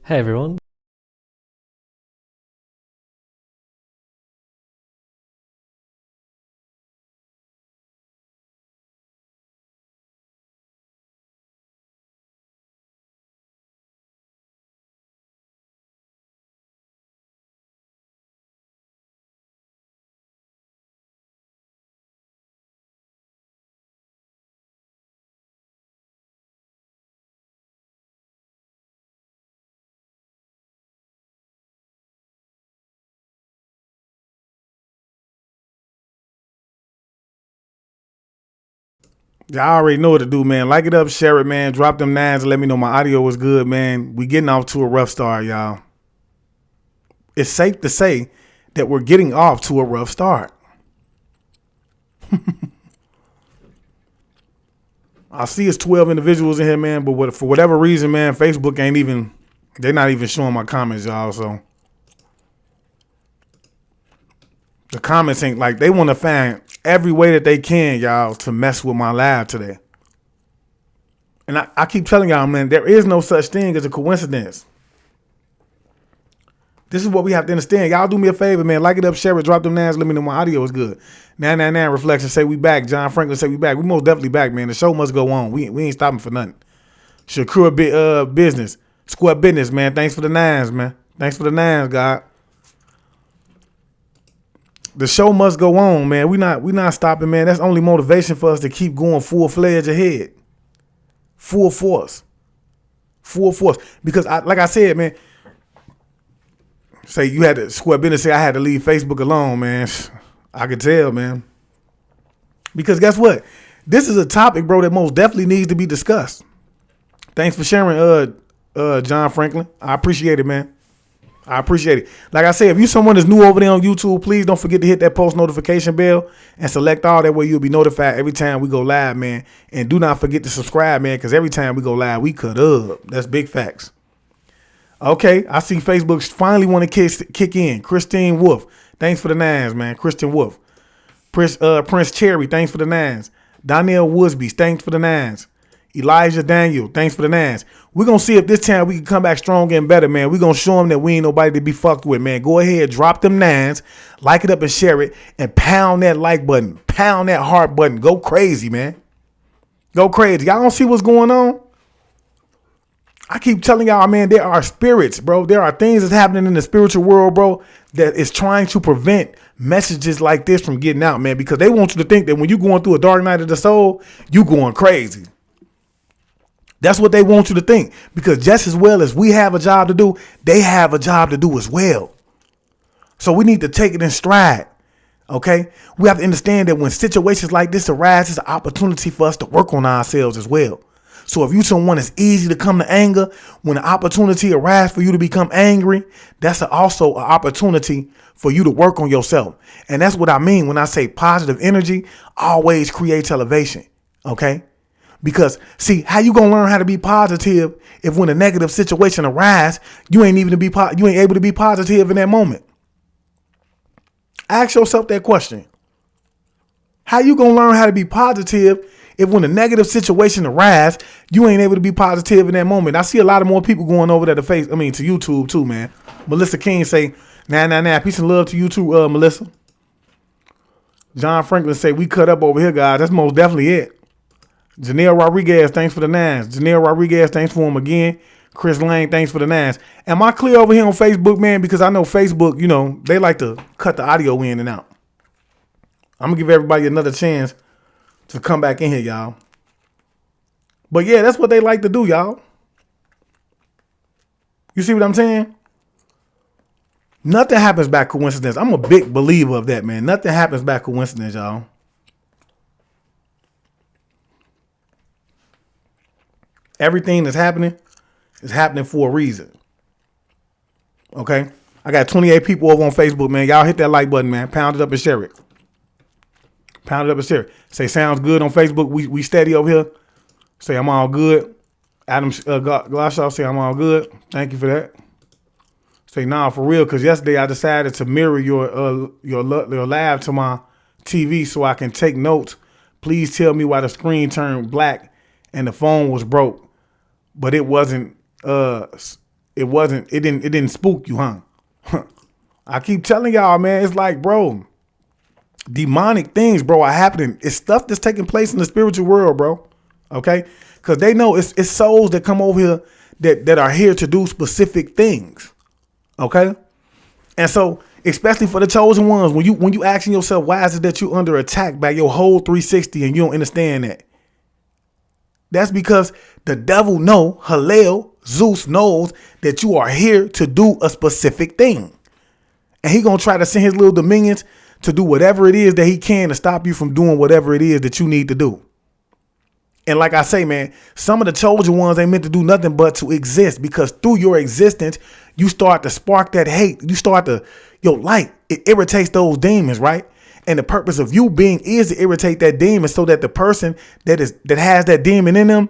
Hey everyone. Y'all already know what to do, man. Like it up, share it, man. Drop them nines and let me know my audio was good, man. We getting off to a rough start, y'all. It's safe to say that we're getting off to a rough start. I see it's 12 individuals in here, man, but for whatever reason, man, Facebook ain't even, they're not even showing my comments, y'all. So the comments ain't like, they want to find every way that they can, y'all, to mess with my live today. And I keep telling y'all, man, there is no such thing as a coincidence. This is what we have to understand. Y'all do me a favor, man. Like it up, share it, drop them nines. Let me know my audio is good. 999 Reflection say we back. John Franklin say we back. We most definitely back, man. The show must go on. We ain't stopping for nothing. Shakur business. Square business, man. Thanks for the nines, man. Thanks for the nines, God. The show must go on, man. We not stopping, man. That's only motivation for us to keep going full fledged ahead. Full force. Full force. Because like I said, man, say you had to square business, say I had to leave Facebook alone, man. I could tell, man. Because guess what? This is a topic, bro, that most definitely needs to be discussed. Thanks for sharing, John Franklin. I appreciate it, man. I appreciate it. Like I said, if you someone that's new over there on YouTube, please don't forget to hit that post notification bell and select all. That way you'll be notified every time we go live, man. And do not forget to subscribe, man, because every time we go live, we cut up. That's big facts. Okay, I see Facebook finally want to kick in. Christine Wolf, thanks for the nines, man. Kristen Wolf. Prince Cherry, thanks for the nines. Donnell Woosby, thanks for the nines. Elijah Daniel, thanks for the nines. We're going to see if this time we can come back stronger and better, man. We're going to show them that we ain't nobody to be fucked with, man. Go ahead, drop them nines, like it up and share it, and pound that like button, pound that heart button. Go crazy, man. Go crazy. Y'all don't see what's going on? I keep telling y'all, man, there are spirits, bro. There are things that's happening in the spiritual world, bro, that is trying to prevent messages like this from getting out, man, because they want you to think that when you're going through a dark night of the soul, you going crazy. That's what they want you to think, because just as well as we have a job to do, they have a job to do as well. So we need to take it in stride. Okay. We have to understand that when situations like this arise, it's an opportunity for us to work on ourselves as well. So if you someone that's easy to come to anger, when an opportunity arises for you to become angry, that's also an opportunity for you to work on yourself. And that's what I mean when I say positive energy always creates elevation. Okay. Because see, how you gonna learn how to be positive if when a negative situation arises, you ain't able to be positive in that moment? Ask yourself that question. How you gonna learn how to be positive if when a negative situation arises, you ain't able to be positive in that moment? I see a lot of more people going over there to YouTube too, man. Melissa King say, nah. Peace and love to you too, Melissa. John Franklin say, we cut up over here, guys. That's most definitely it. Janelle Rodriguez, thanks for the nines. Janelle Rodriguez, thanks for him again. Chris Lane, thanks for the nines. Am I clear over here on Facebook, man? Because I know Facebook, they like to cut the audio in and out. I'm going to give everybody another chance to come back in here, y'all. But yeah, that's what they like to do, y'all. You see what I'm saying? Nothing happens by coincidence. I'm a big believer of that, man. Nothing happens by coincidence, y'all. Everything that's happening is happening for a reason. Okay? I got 28 people over on Facebook, man. Y'all hit that like button, man. Pound it up and share it. Pound it up and share it. Say, sounds good on Facebook. We steady over here. Say, I'm all good. Adam Glashaw say, I'm all good. Thank you for that. Say, nah, for real, because yesterday I decided to mirror your live to my TV so I can take notes. Please tell me why the screen turned black and the phone was broke, but it wasn't It didn't spook you, huh? I keep telling y'all, man, it's like, bro, demonic things, bro, are happening. It's stuff that's taking place in the spiritual world, bro. Okay? Because they know it's souls that come over here that are here to do specific things. Okay? And so, especially for the chosen ones, when you asking yourself, why is it that you under attack by your whole 360 and you don't understand that? That's because the devil Zeus knows that you are here to do a specific thing. And he gonna try to send his little dominions to do whatever it is that he can to stop you from doing whatever it is that you need to do. And like I say, man, some of the chosen ones ain't meant to do nothing but to exist, because through your existence, you start to spark that hate. You start to, your light, it irritates those demons, right? And the purpose of you being is to irritate that demon so that the person that has that demon in them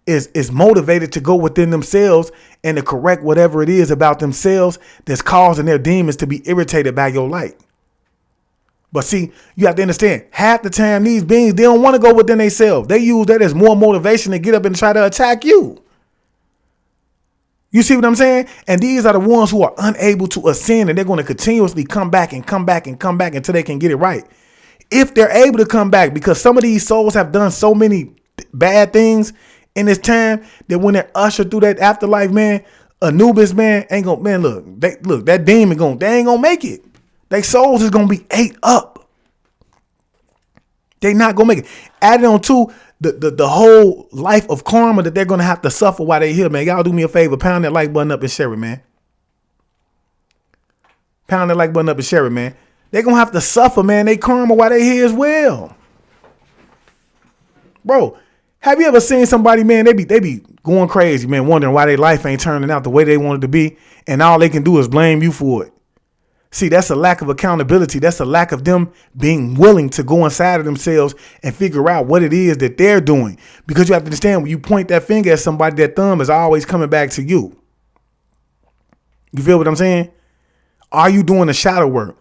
is motivated to go within themselves and to correct whatever it is about themselves that's causing their demons to be irritated by your light. But see, you have to understand, half the time these beings, they don't want to go within themselves. They use that as more motivation to get up and try to attack you. You see what I'm saying? And these are the ones who are unable to ascend, and they're going to continuously come back and come back and come back until they can get it right. If they're able to come back, because some of these souls have done so many bad things in this time that when they're ushered through that afterlife, man, Anubis, man, ain't gonna, man, look, that demon they ain't gonna make it. Their souls is gonna be ate up. They not gonna make it. Added on to the whole life of karma that they're gonna have to suffer while they're here, man. Y'all do me a favor, pound that like button up and share it, man. Pound that like button up and share it, man. They're gonna have to suffer, man, they karma while they're here as well. Bro, have you ever seen somebody, man, they be going crazy, man, wondering why their life ain't turning out the way they want it to be, and all they can do is blame you for it. See, that's a lack of accountability. That's a lack of them being willing to go inside of themselves and figure out what it is that they're doing. Because you have to understand, when you point that finger at somebody, that thumb is always coming back to you. You feel what I'm saying? Are you doing the shadow work?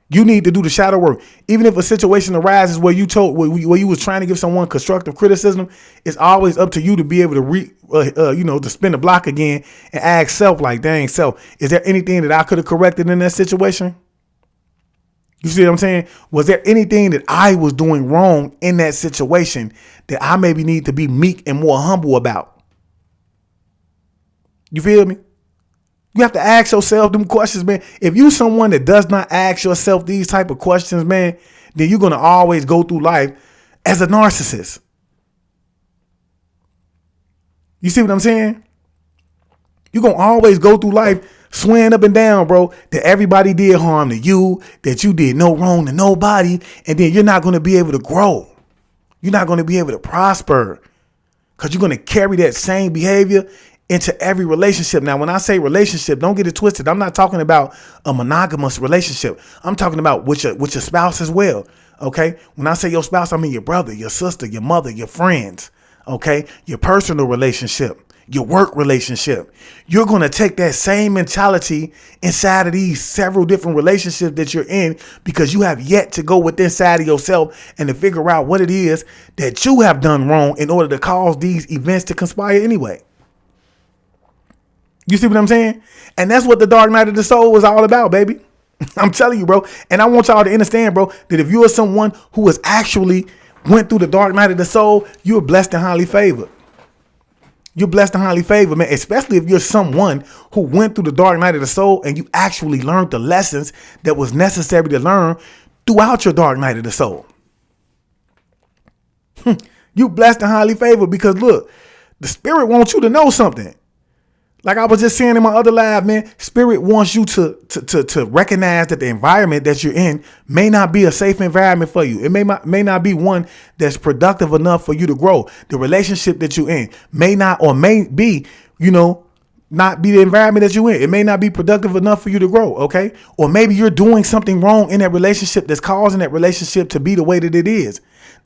You need to do the shadow work. Even if a situation arises where you was trying to give someone constructive criticism, it's always up to you to be able to to spin the block again and ask self, like, dang, self, is there anything that I could have corrected in that situation? You see what I'm saying? Was there anything that I was doing wrong in that situation that I maybe need to be meek and more humble about? You feel me? You have to ask yourself them questions, man. If you someone that does not ask yourself these type of questions, man, then you're going to always go through life as a narcissist. You see what I'm saying? You're going to always go through life swearing up and down, bro, that everybody did harm to you, that you did no wrong to nobody, and then you're not going to be able to grow. You're not going to be able to prosper because you're going to carry that same behavior into every relationship. Now, when I say relationship, don't get it twisted. I'm not talking about a monogamous relationship. I'm talking about with your spouse as well. Okay. When I say your spouse, I mean your brother, your sister, your mother, your friends. Okay. Your personal relationship, your work relationship. You're going to take that same mentality inside of these several different relationships that you're in, because you have yet to go within inside of yourself and to figure out what it is that you have done wrong in order to cause these events to conspire anyway. You see what I'm saying? And that's what the dark night of the soul was all about, baby. I'm telling you, bro. And I want y'all to understand, bro, that if you are someone who has actually went through the dark night of the soul, you're blessed and highly favored. You're blessed and highly favored, man, especially if you're someone who went through the dark night of the soul and you actually learned the lessons that was necessary to learn throughout your dark night of the soul. You blessed and highly favored, because look, the spirit wants you to know something. Like I was just saying in my other live, man, spirit wants you to recognize that the environment that you're in may not be a safe environment for you. It may not be one that's productive enough for you to grow. The relationship that you're in may not, or may be, not be the environment that you're in. It may not be productive enough for you to grow. Okay. Or maybe you're doing something wrong in that relationship that's causing that relationship to be the way that it is.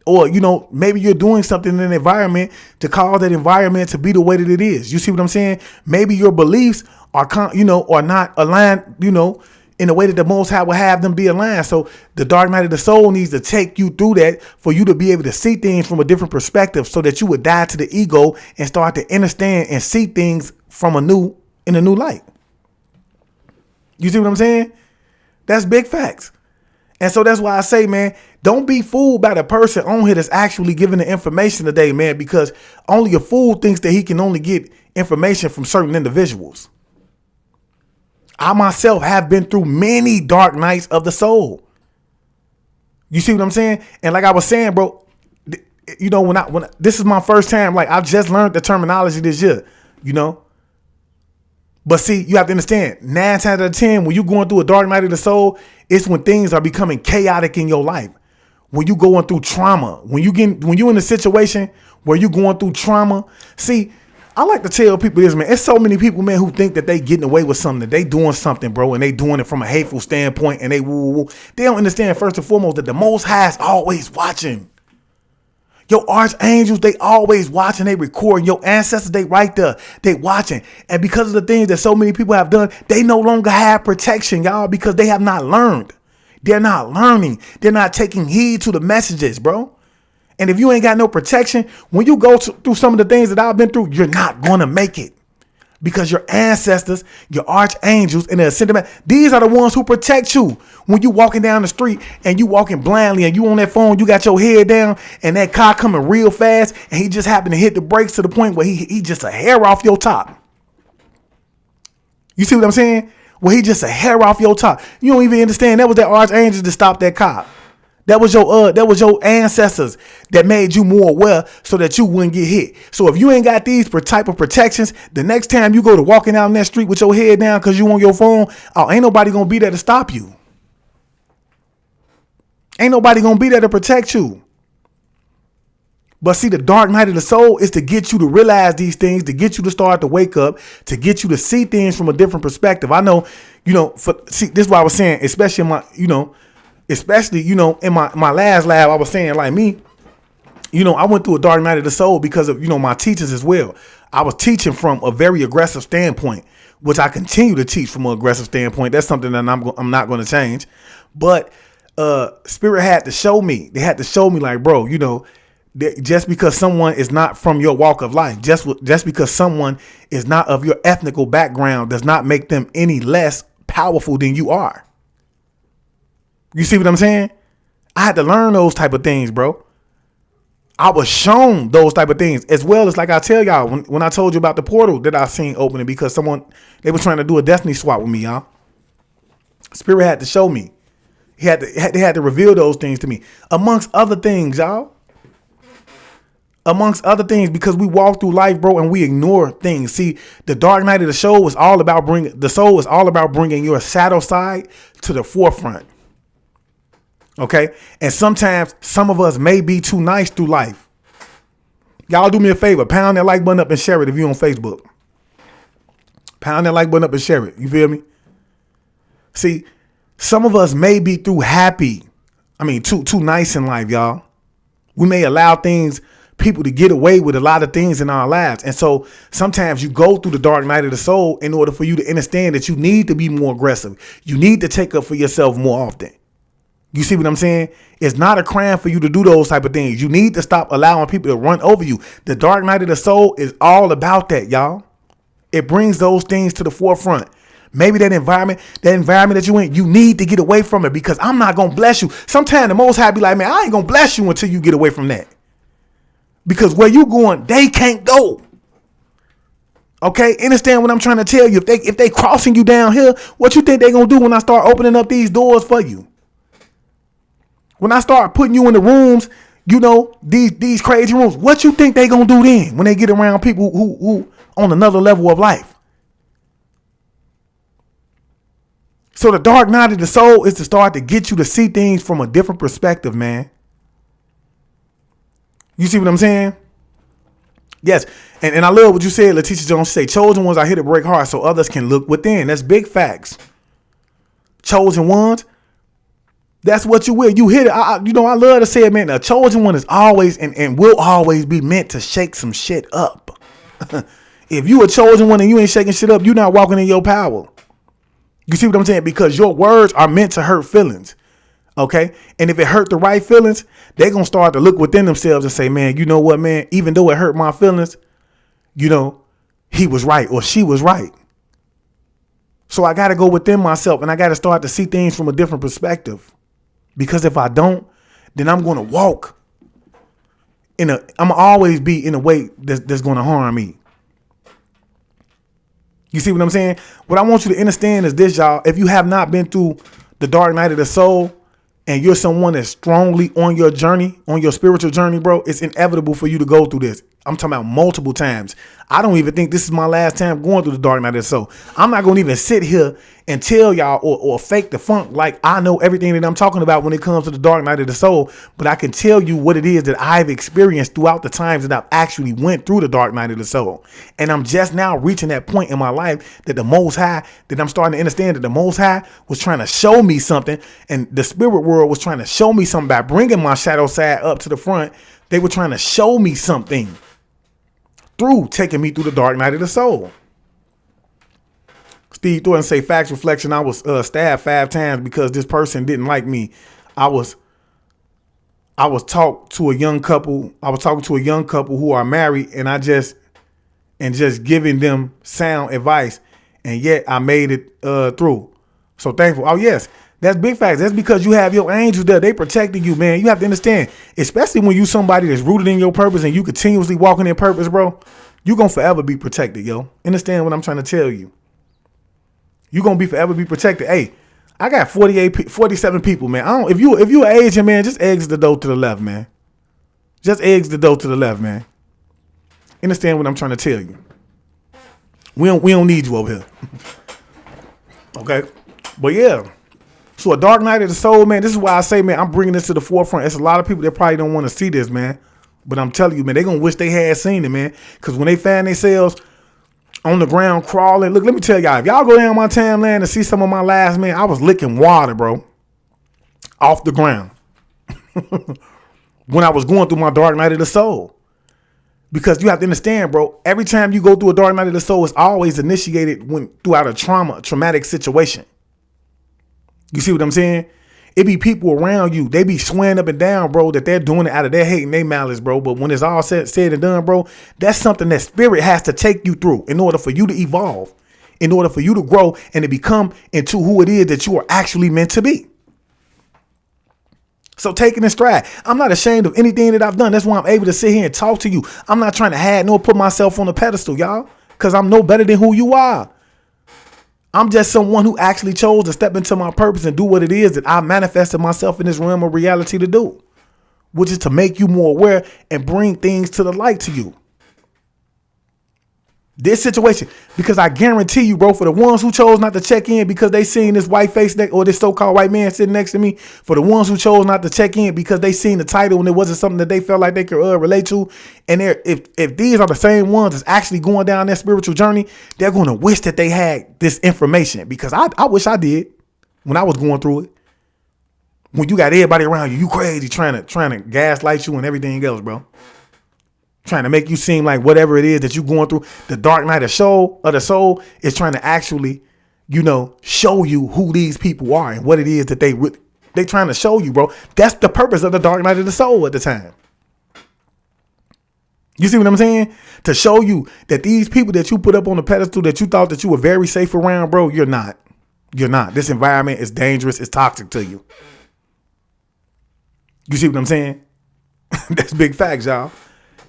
Or, maybe you're doing something in an environment to cause that environment to be the way that it is. You see what I'm saying? Maybe your beliefs are, are not aligned, in the way that the Most High will have them be aligned. So the dark night of the soul needs to take you through that for you to be able to see things from a different perspective, so that you would die to the ego and start to understand and see things from a new in a new light. You see what I'm saying? That's big facts. And so that's why I say, man, don't be fooled by the person on here that's actually giving the information today, man, because only a fool thinks that he can only get information from certain individuals. I myself have been through many dark nights of the soul. You see what I'm saying? And like I was saying, bro, you know, when this is my first time, like I just learned the terminology this year, you know. But see, you have to understand, 9 times out of 10, when you're going through a dark night of the soul, it's when things are becoming chaotic in your life. When you going through trauma, when you're in a situation where you're going through trauma. See, I like to tell people this, man. It's so many people, man, who think that they getting away with something, that they doing something, bro, and they doing it from a hateful standpoint, and they woo. They don't understand, first and foremost, that the Most High is always watching. Your archangels, they always watching, they recording. Your ancestors, they right there, they watching. And because of the things that so many people have done, they no longer have protection, y'all, because they have not learned. They're not learning. They're not taking heed to the messages, bro. And if you ain't got no protection, when you go through some of the things that I've been through, you're not going to make it. Because your ancestors, your archangels, and the ascended, these are the ones who protect you. When you walking down the street and you walking blindly and you on that phone, you got your head down and that car coming real fast and he just happened to hit the brakes to the point where he just a hair off your top. You see what I'm saying? Well, he just a hair off your top. You don't even understand that was that archangel to stop that car. That was your ancestors that made you more aware so that you wouldn't get hit. So if you ain't got these type of protections, the next time you go to walking down that street with your head down because you on your phone, ain't nobody gonna be there to stop you. Ain't nobody gonna be there to protect you. But see, the dark night of the soul is to get you to realize these things, to get you to start to wake up, to get you to see things from a different perspective. I know, this is what I was saying, especially in my last lab, I was saying, like me, I went through a dark night of the soul because of, my teachers as well. I was teaching from a very aggressive standpoint, which I continue to teach from an aggressive standpoint. That's something that I'm not going to change. But Spirit had to show me. They had to show me, like, bro, just because someone is not from your walk of life, just because someone is not of your ethnical background does not make them any less powerful than you are. You see what I'm saying? I had to learn those type of things, bro. I was shown those type of things, as well as, like I tell y'all, when I told you about the portal that I seen opening because they were trying to do a destiny swap with me, y'all. Spirit had to show me. They had to reveal those things to me, amongst other things, y'all. Amongst other things, because we walk through life, bro, and we ignore things. See, the dark night of the soul is all about bringing your shadow side to the forefront. Okay. And sometimes some of us may be too nice through life. Y'all do me a favor. Pound that like button up and share it if you're on Facebook. Pound that like button up and share it. You feel me? See, some of us may be too nice in life, y'all. We may allow people to get away with a lot of things in our lives. And so sometimes you go through the dark night of the soul in order for you to understand that you need to be more aggressive. You need to take up for yourself more often. You see what I'm saying? It's not a crime for you to do those type of things. You need to stop allowing people to run over you. The dark night of the soul is all about that, y'all. It brings those things to the forefront. Maybe that environment that you in, you need to get away from it because I'm not going to bless you. Sometimes the Most High be like, man, I ain't going to bless you until you get away from that. Because where you going, they can't go. Okay, understand what I'm trying to tell you. If they crossing you down here, what you think they going to do when I start opening up these doors for you? When I start putting you in the rooms, these crazy rooms, what you think they going to do then when they get around people who on another level of life? So the dark night of the soul is to start to get you to see things from a different perspective, man. You see what I'm saying? Yes. And I love what you said, Letitia Jones. Say, chosen ones are here to break hearts so others can look within. That's big facts. Chosen ones. That's what you will. You hit it. I love to say it, man. A chosen one is always and will always be meant to shake some shit up. If you a chosen one and you ain't shaking shit up, you're not walking in your power. You see what I'm saying? Because your words are meant to hurt feelings. Okay. And if it hurt the right feelings, they're going to start to look within themselves and say, man, you know what, man, even though it hurt my feelings, he was right or she was right. So I got to go within myself and I got to start to see things from a different perspective. Because if I don't, then I'm going to walk I'm always be in a way that's going to harm me. You see what I'm saying? What I want you to understand is this, y'all. If you have not been through the dark night of the soul and you're someone that's strongly on your journey, on your spiritual journey, bro, it's inevitable for you to go through this. I'm talking about multiple times. I don't even think this is my last time going through the dark night of the soul. I'm not going to even sit here and tell y'all or fake the funk like I know everything that I'm talking about when it comes to the dark night of the soul. But I can tell you what it is that I've experienced throughout the times that I've actually went through the dark night of the soul. And I'm just now reaching that point in my life that the Most High, that I'm starting to understand that the Most High was trying to show me something. And the spirit world was trying to show me something by bringing my shadow side up to the front. They were trying to show me something through taking me through the dark night of the soul. Steve Thornton say, facts reflection. I was stabbed 5 times because this person didn't like me. I was talking to a young couple. I was talking to a young couple who are married, and just giving them sound advice, and yet I made it through. So thankful. Oh yes, that's big facts. That's because you have your angels there. They protecting you, man. You have to understand, especially when you somebody that's rooted in your purpose and you continuously walking in purpose, bro. You gonna forever be protected, yo. Understand what I'm trying to tell you? You gonna forever be protected. Hey, I got 47 people, man. If you an Asian, man, just exit the door to the left, man. Just exit the door to the left, man. Understand what I'm trying to tell you? We don't need you over here. Okay, but yeah. So a dark night of the soul, man. This is why I say, man, I'm bringing this to the forefront. It's a lot of people that probably don't want to see this, man. But I'm telling you, man, they gonna wish they had seen it, man. Because when they find themselves on the ground crawling, look, let me tell y'all, if y'all go down my timeline and see some of my lives, man, I was licking water, bro, off the ground when I was going through my dark night of the soul. Because you have to understand, bro, every time you go through a dark night of the soul, it's always initiated throughout a traumatic situation. You see what I'm saying? It be people around you. They be swearing up and down, bro, that they're doing it out of their hate and their malice, bro. But when it's all said and done, bro, that's something that spirit has to take you through in order for you to evolve, in order for you to grow and to become into who it is that you are actually meant to be. So take it in stride. I'm not ashamed of anything that I've done. That's why I'm able to sit here and talk to you. I'm not trying to hide nor put myself on a pedestal, y'all, because I'm no better than who you are. I'm just someone who actually chose to step into my purpose and do what it is that I manifested myself in this realm of reality to do, which is to make you more aware and bring things to the light to you. This situation, because I guarantee you, bro, for the ones who chose not to check in because they seen this white face or this so-called white man sitting next to me, for the ones who chose not to check in because they seen the title and it wasn't something that they felt like they could relate to, and if these are the same ones that's actually going down their spiritual journey, they're going to wish that they had this information, because I wish I did when I was going through it. When you got everybody around you, you crazy trying to gaslight you and everything else, bro. Trying to make you seem like whatever it is that you're going through, the dark night of the soul is trying to actually, show you who these people are and what it is that they trying to show you, bro. That's the purpose of the dark night of the soul at the time. You see what I'm saying? To show you that these people that you put up on the pedestal that you thought that you were very safe around, bro, you're not. You're not. This environment is dangerous. It's toxic to you. You see what I'm saying? That's big facts, y'all.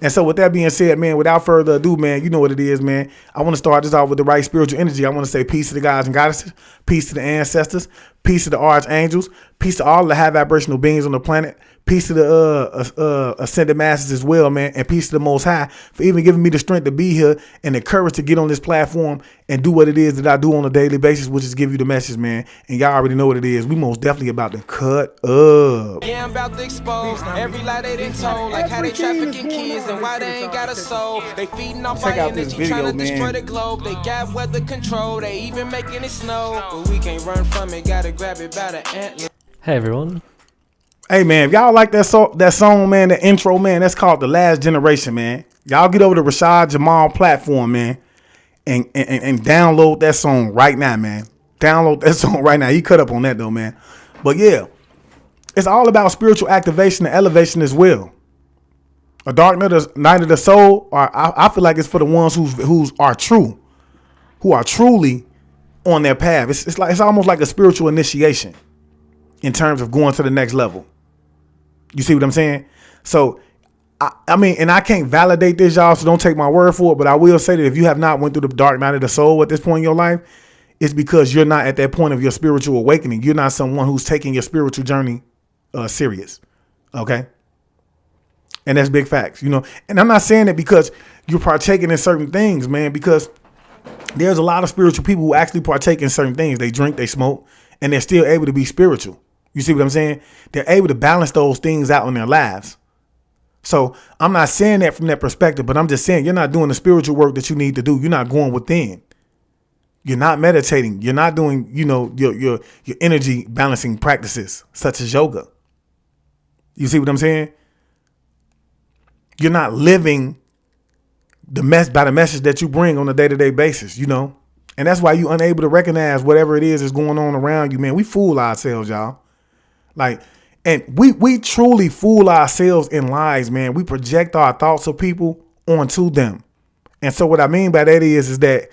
And so with that being said, man, without further ado, man, you know what it is, man. I want to start this off with the right spiritual energy. I want to say peace to the gods and goddesses, peace to the ancestors, peace to the archangels, peace to all the high vibrational beings on the planet, peace to the ascended masters as well, man, and peace to the Most High for even giving me the strength to be here and the courage to get on this platform and do what it is that I do on a daily basis, which is give you the message, man. And y'all already know what it is. We most definitely about to cut up. Yeah, I'm about to expose every lie they done told, like how they trafficking kids and why they ain't got a soul. They feeding off our energy, trying to destroy the globe. They got weather control, they even making it snow. But we can't run from it, gotta grab it by the antler. Hey everyone. Hey man, if y'all like that song, man, the intro, man, that's called The Last Generation, man. Y'all get over to Rashad Jamal platform, man, and download that song right now, man. Download that song right now. He cut up on that though, man. But yeah, it's all about spiritual activation and elevation as well. A dark night of the soul, I feel like it's for the ones who are true, who are truly on their path. It's almost like a spiritual initiation in terms of going to the next level. You see what I'm saying? So, I mean, and I can't validate this, y'all, so don't take my word for it, but I will say that if you have not went through the dark night of the soul at this point in your life, it's because you're not at that point of your spiritual awakening. You're not someone who's taking your spiritual journey serious. Okay? And that's big facts, you know. And I'm not saying that because you're partaking in certain things, man, because there's a lot of spiritual people who actually partake in certain things. They drink, they smoke, and they're still able to be spiritual. You see what I'm saying? They're able to balance those things out in their lives. So I'm not saying that from that perspective, but I'm just saying you're not doing the spiritual work that you need to do. You're not going within. You're not meditating. You're not doing, you know, your energy balancing practices such as yoga. You see what I'm saying? You're not living by the message that you bring on a day-to-day basis, you know? And that's why you're unable to recognize whatever it is going on around you, man. We fool ourselves, y'all. Like, and we truly fool ourselves in lies, man. We project our thoughts of people onto them. And so what I mean by that is that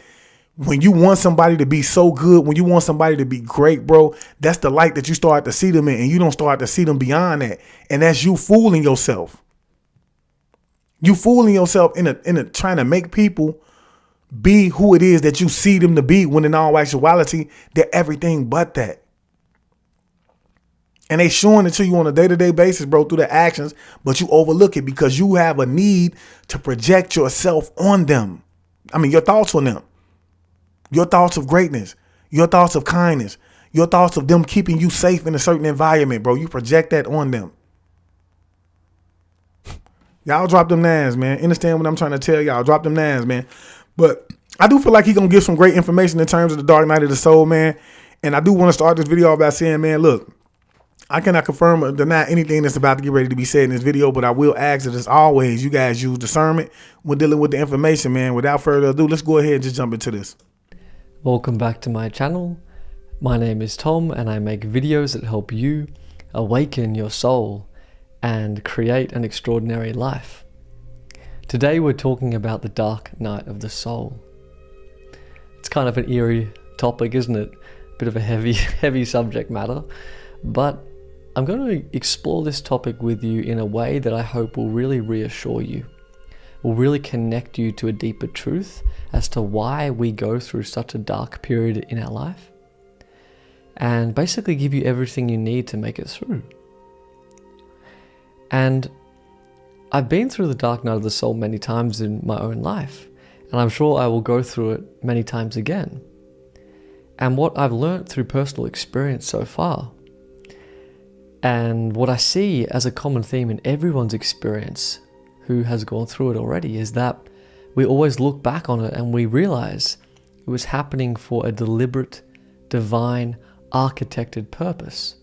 when you want somebody to be so good, when you want somebody to be great, bro, that's the light that you start to see them in, and you don't start to see them beyond that. And that's you fooling yourself. You fooling yourself in a trying to make people be who it is that you see them to be, when in all actuality, they're everything but that. And they showing it to you on a day-to-day basis, bro, through their actions, but you overlook it because you have a need to project yourself on them. I mean, your thoughts on them, your thoughts of greatness, your thoughts of kindness, your thoughts of them keeping you safe in a certain environment, bro. You project that on them. Y'all drop them nines, man. Understand what I'm trying to tell y'all. Drop them nines, man. But I do feel like he's going to give some great information in terms of the dark night of the soul, man. And I do want to start this video by saying, man, look, I cannot confirm or deny anything that's about to get ready to be said in this video, but I will ask that, as always, you guys use discernment when dealing with the information, man. Without further ado, let's go ahead and just jump into this. Welcome back to my channel. My name is Tom, and I make videos that help you awaken your soul and create an extraordinary life. Today we're talking about the dark night of the soul. It's kind of an eerie topic, isn't it? Bit of a heavy subject matter, but I'm going to explore this topic with you in a way that I hope will really reassure you, will really connect you to a deeper truth as to why we go through such a dark period in our life, and basically give you everything you need to make it through. And I've been through the dark night of the soul many times in my own life, and I'm sure I will go through it many times again. And what I've learned through personal experience so far, and what I see as a common theme in everyone's experience who has gone through it already, is that we always look back on it and we realize it was happening for a deliberate, divine, architected purpose.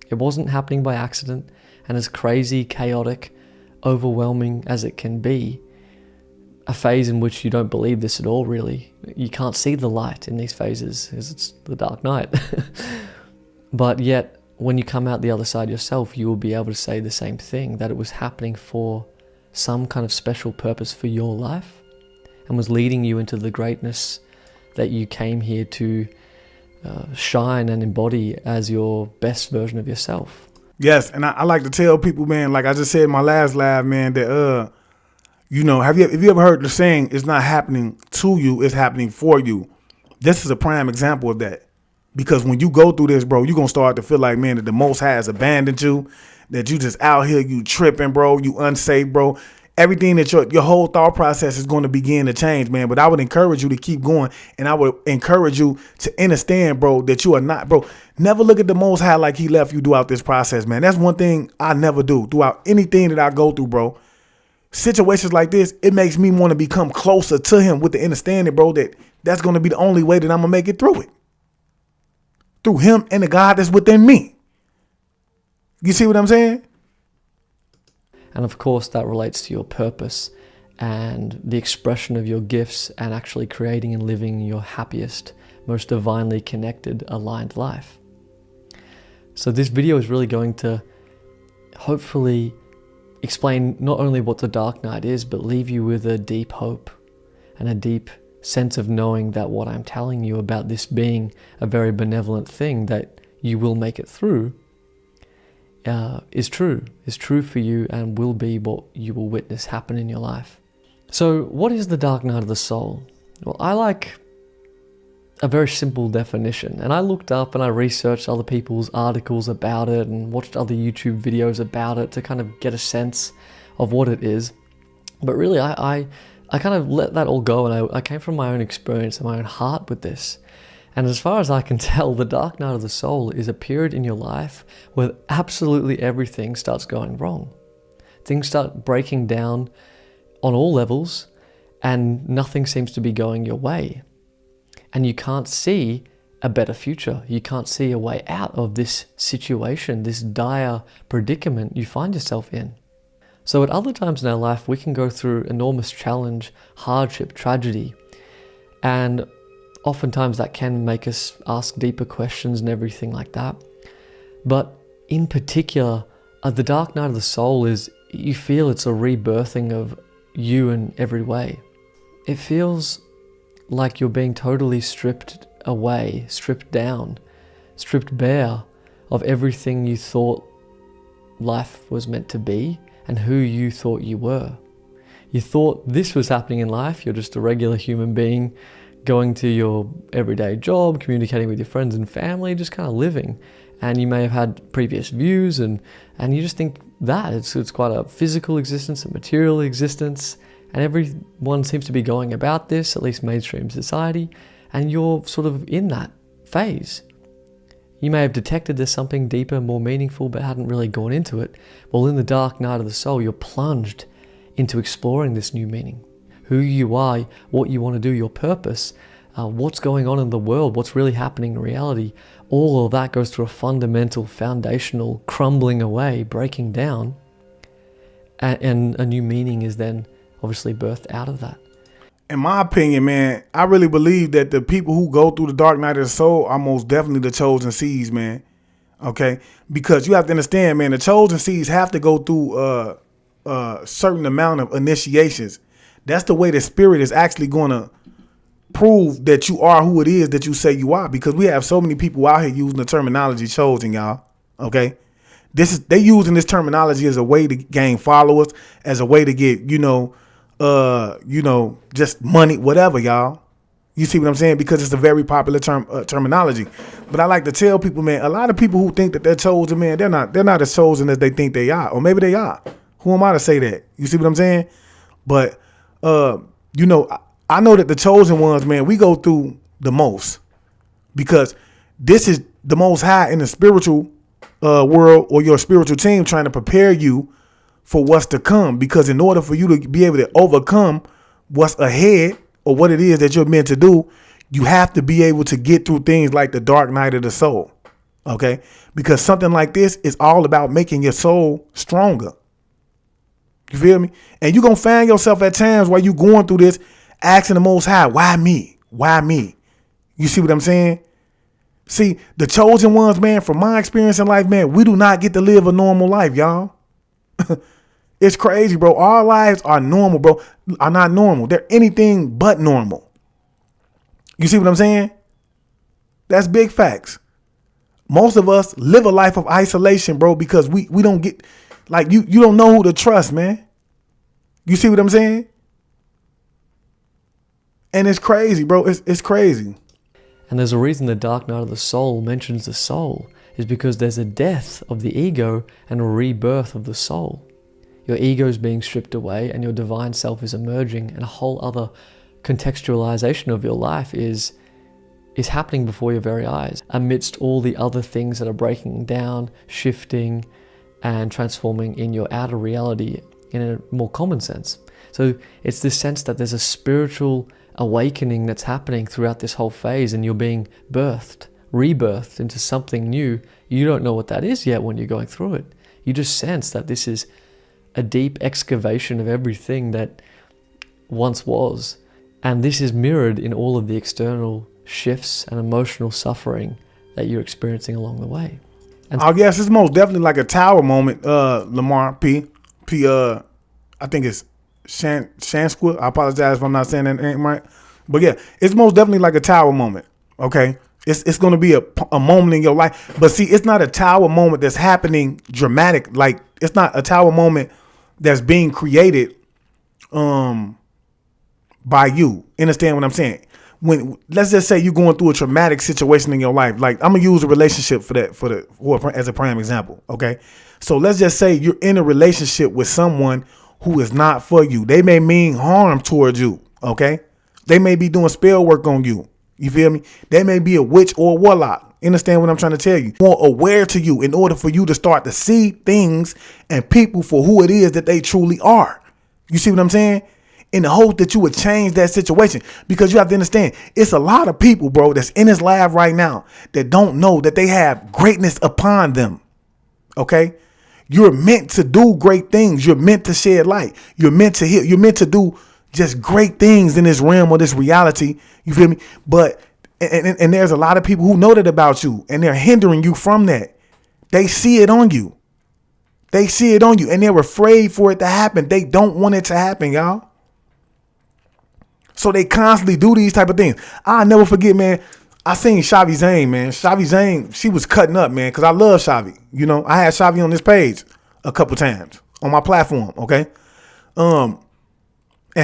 It wasn't happening by accident, and as crazy, chaotic, overwhelming as it can be, a phase in which you don't believe this at all, really. You can't see the light in these phases, as it's the dark night. But yet, when you come out the other side yourself, you will be able to say the same thing, that it was happening for some kind of special purpose for your life, and was leading you into the greatness that you came here to shine and embody as your best version of yourself. Yes, and I like to tell people, man, like I just said in my last live, man, that you know, have you ever heard the saying, it's not happening to you, it's happening for you? This is a prime example of that. Because when you go through this, bro, you're going to start to feel like, man, that the Most High has abandoned you, that you just out here, you tripping, bro, you unsafe, bro. Everything that your whole thought process is going to begin to change, man. But I would encourage you to keep going. And I would encourage you to understand, bro, that you are not, bro. Never look at the Most High like he left you throughout this process, man. That's one thing I never do throughout anything that I go through, bro. Situations like this, it makes me want to become closer to him with the understanding, bro, that that's going to be the only way that I'm going to make it through it. Through him and the God that's within me. You see what I'm saying? And of course, that relates to your purpose and the expression of your gifts, and actually creating and living your happiest, most divinely connected, aligned life. So this video is really going to hopefully explain not only what the dark night is, but leave you with a deep hope and a deep sense of knowing that what I'm telling you about this being a very benevolent thing that you will make it through is true for you and will be what you will witness happen in your life. So what is the dark night of the soul? Well, I like a very simple definition, and I looked up and I researched other people's articles about it and watched other YouTube videos about it to kind of get a sense of what it is. But really, I kind of let that all go, and I came from my own experience and my own heart with this. And as far as I can tell, the dark night of the soul is a period in your life where absolutely everything starts going wrong. Things start breaking down on all levels, and nothing seems to be going your way. And you can't see a better future. You can't see a way out of this situation, this dire predicament you find yourself in. So at other times in our life, we can go through enormous challenge, hardship, tragedy, and oftentimes that can make us ask deeper questions and everything like that. But in particular, the dark night of the soul is, you feel it's a rebirthing of you in every way. It feels like you're being totally stripped away, stripped down, stripped bare of everything you thought life was meant to be and who you thought you were. You thought this was happening in life. You're just a regular human being going to your everyday job, communicating with your friends and family, just kind of living. And you may have had previous views and you just think that it's quite a physical existence, a material existence, and everyone seems to be going about this, at least mainstream society, and you're sort of in that phase. You may have detected there's something deeper, more meaningful, but hadn't really gone into it. Well, in the dark night of the soul, you're plunged into exploring this new meaning. Who you are, what you want to do, your purpose, what's going on in the world, what's really happening in reality. All of that goes through a fundamental, foundational crumbling away, breaking down, and a new meaning is then obviously birthed out of that. In my opinion, man, I really believe that the people who go through the dark night of the soul are most definitely the chosen seeds, man. Okay? Because you have to understand, man, the chosen seeds have to go through a certain amount of initiations. That's the way the spirit is actually going to prove that you are who it is that you say you are, because we have so many people out here using the terminology chosen, y'all. Okay? They using this terminology as a way to gain followers, as a way to get, just money, whatever, y'all. You see what I'm saying? Because it's a very popular terminology. But I like to tell people, man, a lot of people who think that they're chosen, man, they're not as chosen as they think they are. Or maybe they are. Who am I to say that? You see what I'm saying? But, I know that the chosen ones, man, we go through the most. Because this is the most high in the spiritual world, or your spiritual team trying to prepare you for what's to come. Because in order for you to be able to overcome what's ahead, or what it is that you're meant to do, you have to be able to get through things like the dark night of the soul. Okay? Because something like this is all about making your soul stronger. You feel me? And you're going to find yourself at times while you're going through this asking the Most High, why me? Why me? You see what I'm saying? See, the chosen ones, man, from my experience in life, man, we do not get to live a normal life, y'all. It's crazy, bro. Our lives are normal, bro. Are not normal. They're anything but normal. You see what I'm saying? That's big facts. Most of us live a life of isolation, bro, because we don't get, like, you don't know who to trust, man. You see what I'm saying? And it's crazy, bro. It's crazy. And there's a reason the dark night of the soul mentions the soul, is because there's a death of the ego and a rebirth of the soul. Your ego is being stripped away and your divine self is emerging, and a whole other contextualization of your life is happening before your very eyes, amidst all the other things that are breaking down, shifting, and transforming in your outer reality in a more common sense. So it's this sense that there's a spiritual awakening that's happening throughout this whole phase, and you're being rebirthed into something new. You don't know what that is yet when you're going through it. You just sense that this is a deep excavation of everything that once was. And this is mirrored in all of the external shifts and emotional suffering that you're experiencing along the way. And I guess it's most definitely like a tower moment, Lamar P. I think it's Shansqua. I apologize if I'm not saying that name right. But yeah, it's most definitely like a tower moment. Okay. It's going to be a moment in your life. But see, it's not a tower moment that's happening dramatic. Like, it's not a tower moment that's being created by you. Understand what I'm saying? When, let's just say you're going through a traumatic situation in your life. Like, I'm going to use a relationship as a prime example. Okay. So let's just say you're in a relationship with someone who is not for you. They may mean harm towards you. Okay. They may be doing spell work on you. You feel me? They may be a witch or a warlock. Understand what I'm trying to tell you? More aware to you in order for you to start to see things and people for who it is that they truly are. You see what I'm saying? In the hope that you would change that situation, because you have to understand, it's a lot of people, bro, that's in this lab right now that don't know that they have greatness upon them. Okay. You're meant to do great things. You're meant to shed light. You're meant to heal. You're meant to do just great things in this realm or this reality. You feel me? But and there's a lot of people who know that about you, and they're hindering you from that. They see it on you. They see it on you, and they're afraid for it to happen. They don't want it to happen, y'all. So they constantly do these type of things. I'll never forget, man. I seen Shavi Zane, man. Shavi Zane, she was cutting up, man, because I love Shavi. You know, I had Shavi on this page a couple times on my platform, okay? And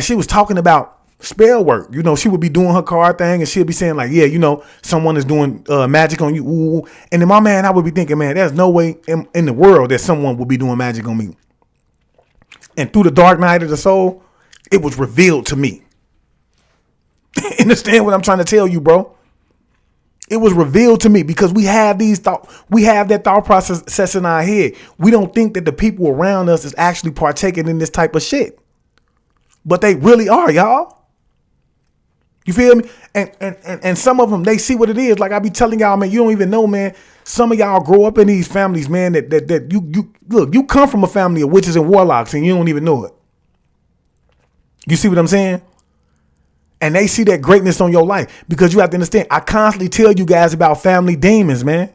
she was talking about spell work. You know, she would be doing her card thing and she'll be saying like, yeah, you know, someone is doing magic on you. Ooh. And in my mind, I would be thinking, man, there's no way in the world that someone would be doing magic on me. And through the dark night of the soul, it was revealed to me. Understand what I'm trying to tell you, bro? It was revealed to me because we have that thought process in our head. We don't think that the people around us is actually partaking in this type of shit. But they really are, y'all. You feel me? And some of them, they see what it is. Like I be telling y'all, man, you don't even know, man. Some of y'all grow up in these families, man, that you look, you come from a family of witches and warlocks and you don't even know it. You see what I'm saying? And they see that greatness on your life because you have to understand. I constantly tell you guys about family demons, man.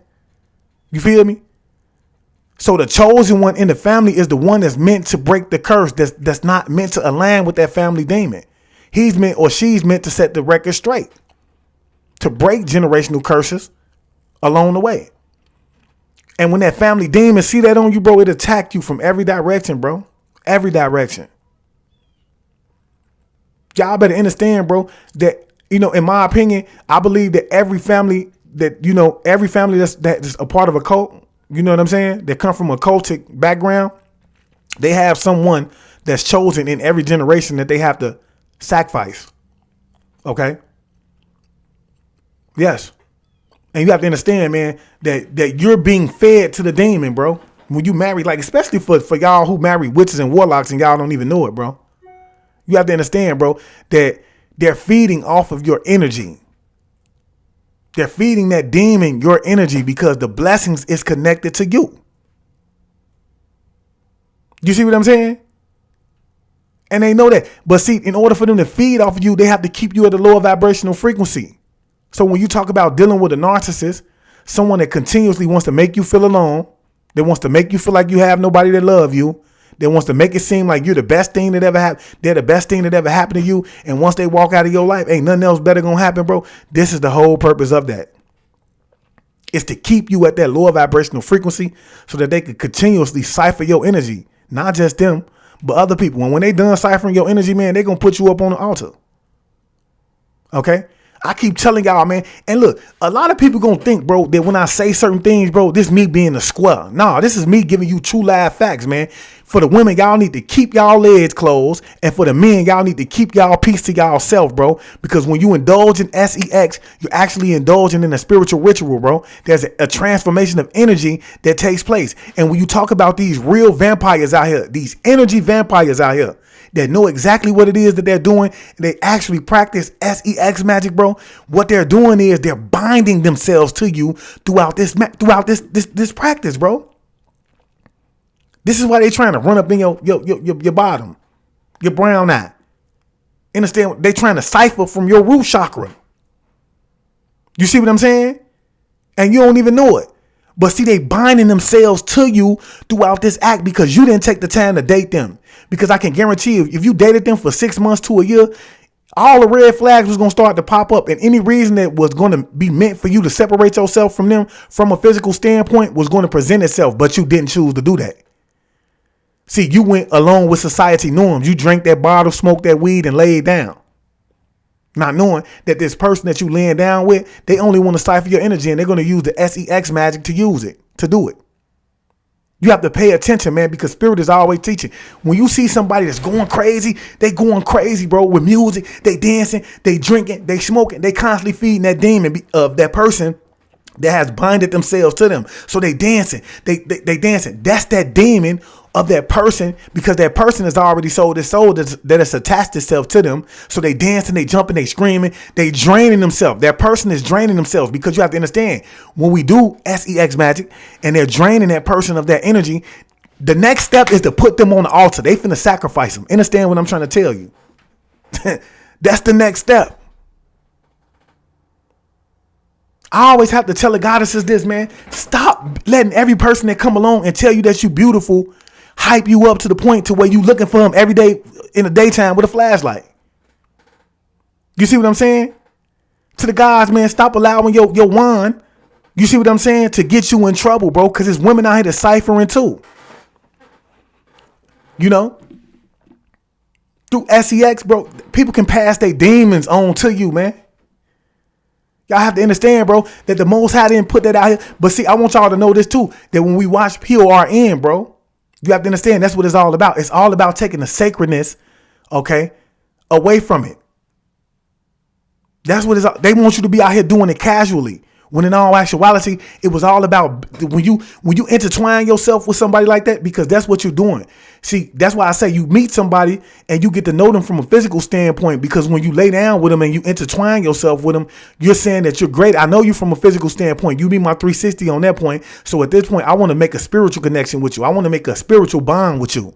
You feel me? So the chosen one in the family is the one that's meant to break the curse. That's not meant to align with that family demon. He's meant or she's meant to set the record straight, to break generational curses along the way. And when that family demon see that on you, bro, it attack you from every direction, bro. Every direction. Y'all better understand, bro, that, you know, in my opinion, I believe that every family that's a part of a cult, you know what I'm saying? They come from a cultic background. They have someone that's chosen in every generation that they have to sacrifice. Okay. Yes. And you have to understand, man, that you're being fed to the demon, bro. When you marry, like, especially for y'all who marry witches and warlocks and y'all don't even know it, bro. You have to understand, bro, that they're feeding off of your energy. They're feeding that demon your energy because the blessings is connected to you. You see what I'm saying? And they know that. But see, in order for them to feed off of you, they have to keep you at a lower vibrational frequency. So when you talk about dealing with a narcissist, someone that continuously wants to make you feel alone, that wants to make you feel like you have nobody that love you, that wants to make it seem like you're the best thing that ever happened. They're the best thing that ever happened to you. And once they walk out of your life, ain't nothing else better gonna happen, bro. This is the whole purpose of that. It's to keep you at that lower vibrational frequency so that they can continuously cipher your energy. Not just them, but other people. And when they done ciphering your energy, man, they gonna put you up on the altar. Okay? I keep telling y'all, man. And look, a lot of people gonna think, bro, that when I say certain things, bro, this me being a square. Nah, this is me giving you true live facts, man. For the women, y'all need to keep y'all legs closed. And for the men, y'all need to keep y'all peace to y'all self, bro. Because when you indulge in sex, you're actually indulging in a spiritual ritual, bro. There's a transformation of energy that takes place. And when you talk about these real vampires out here, these energy vampires out here, that know exactly what it is that they're doing. They actually practice sex magic, bro. What they're doing is they're binding themselves to you throughout this practice, bro. This is why they're trying to run up in your bottom, your brown eye. Understand? They're trying to cipher from your root chakra. You see what I'm saying? And you don't even know it. But see, they binding themselves to you throughout this act because you didn't take the time to date them. Because I can guarantee you, if you dated them for 6 months to a year, all the red flags was going to start to pop up, and any reason that was going to be meant for you to separate yourself from them from a physical standpoint was going to present itself, but you didn't choose to do that. See, you went along with society norms. You drank that bottle, smoked that weed, and laid down. Not knowing that this person that you laying down with, they only want to stifle your energy, and they're going to use the sex magic to use it, to do it. You have to pay attention, man, because spirit is always teaching. When you see somebody that's going crazy, they going crazy, bro, with music, they dancing, they drinking, they smoking, they constantly feeding that demon of that person that has binded themselves to them. So they dancing, they dancing. That's that demon of that person, because that person has already sold his soul that has attached itself to them. So they dancing, they jumping, they screaming, they draining themselves. That person is draining themselves, because you have to understand, when we do sex magic and they're draining that person of that energy, the next step is to put them on the altar. They finna sacrifice them. Understand what I'm trying to tell you? That's the next step. I always have to tell the goddesses this, man. Stop letting every person that come along and tell you that you beautiful hype you up to the point to where you looking for them every day in the daytime with a flashlight. You see what I'm saying? To the guys, man, stop allowing your wand, you see what I'm saying, to get you in trouble, bro, because there's women out here deciphering too. You know? Through sex, bro, people can pass their demons on to you, man. Y'all have to understand, bro, that the Most High didn't put that out here. But see, I want y'all to know this too, that when we watch PORN, bro, you have to understand that's what it's all about. It's all about taking the sacredness, okay, away from it. That's what it's. They want you to be out here doing it casually, when in all actuality, it was all about when you intertwine yourself with somebody like that, because that's what you're doing. See, that's why I say you meet somebody and you get to know them from a physical standpoint, because when you lay down with them and you intertwine yourself with them, you're saying that you're great. I know you from a physical standpoint. You be my 360 on that point. So at this point, I want to make a spiritual connection with you. I want to make a spiritual bond with you.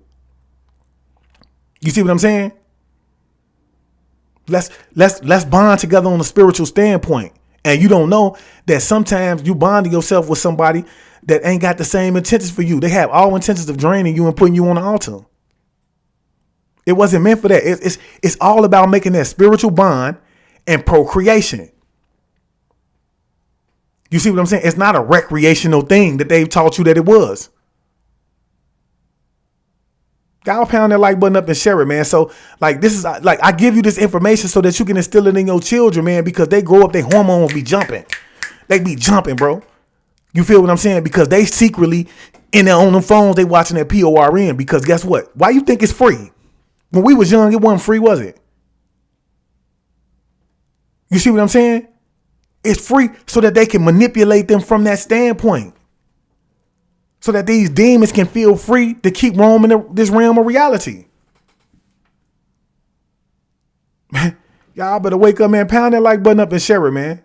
You see what I'm saying? Let's bond together on a spiritual standpoint. And you don't know that sometimes you bonding yourself with somebody that ain't got the same intentions for you. They have all intentions of draining you and putting you on the altar. It wasn't meant for that. It's all about making that spiritual bond and procreation. You see what I'm saying? It's not a recreational thing that they've taught you that it was. Y'all pound that like button up and share it, man. So like, this is like, I give you this information so that you can instill it in your children, man, because they grow up, their hormones be jumping. They be jumping, bro. You feel what I'm saying? Because they secretly in their own phones, they watching that PORN, because guess what? Why you think it's free? When we was young, it wasn't free, was it? You see what I'm saying? It's free so that they can manipulate them from that standpoint. So that these demons can feel free to keep roaming this realm of reality. Man, y'all better wake up, man. Pound that like button up and share it, man.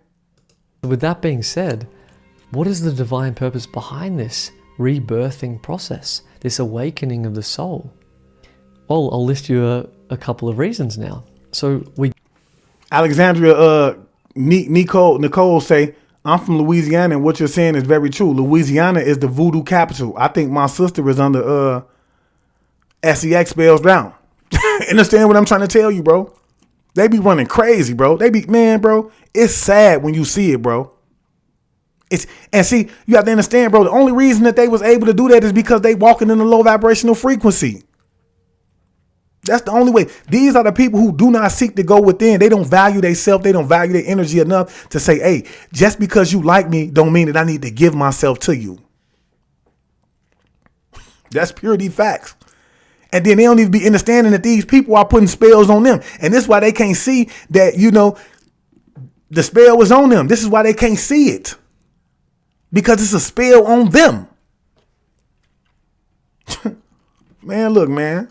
With that being said, what is the divine purpose behind this rebirthing process, this awakening of the soul? Well, I'll list you a couple of reasons now. So Alexandria, Nicole say, I'm from Louisiana, and what you're saying is very true. Louisiana is the voodoo capital. I think my sister is under sex spells down. Understand what I'm trying to tell you, bro? They be running crazy, bro. Man, bro, it's sad when you see it, bro. And see, you have to understand, bro, the only reason that they was able to do that is because they walking in a low vibrational frequency. That's the only way. These are the people who do not seek to go within. They don't value themselves. They don't value their energy enough to say, hey, just because you like me don't mean that I need to give myself to you. That's purity facts. And then they don't even be understanding that these people are putting spells on them. And this is why they can't see that, you know, the spell was on them. This is why they can't see it. Because it's a spell on them. Man, look, man.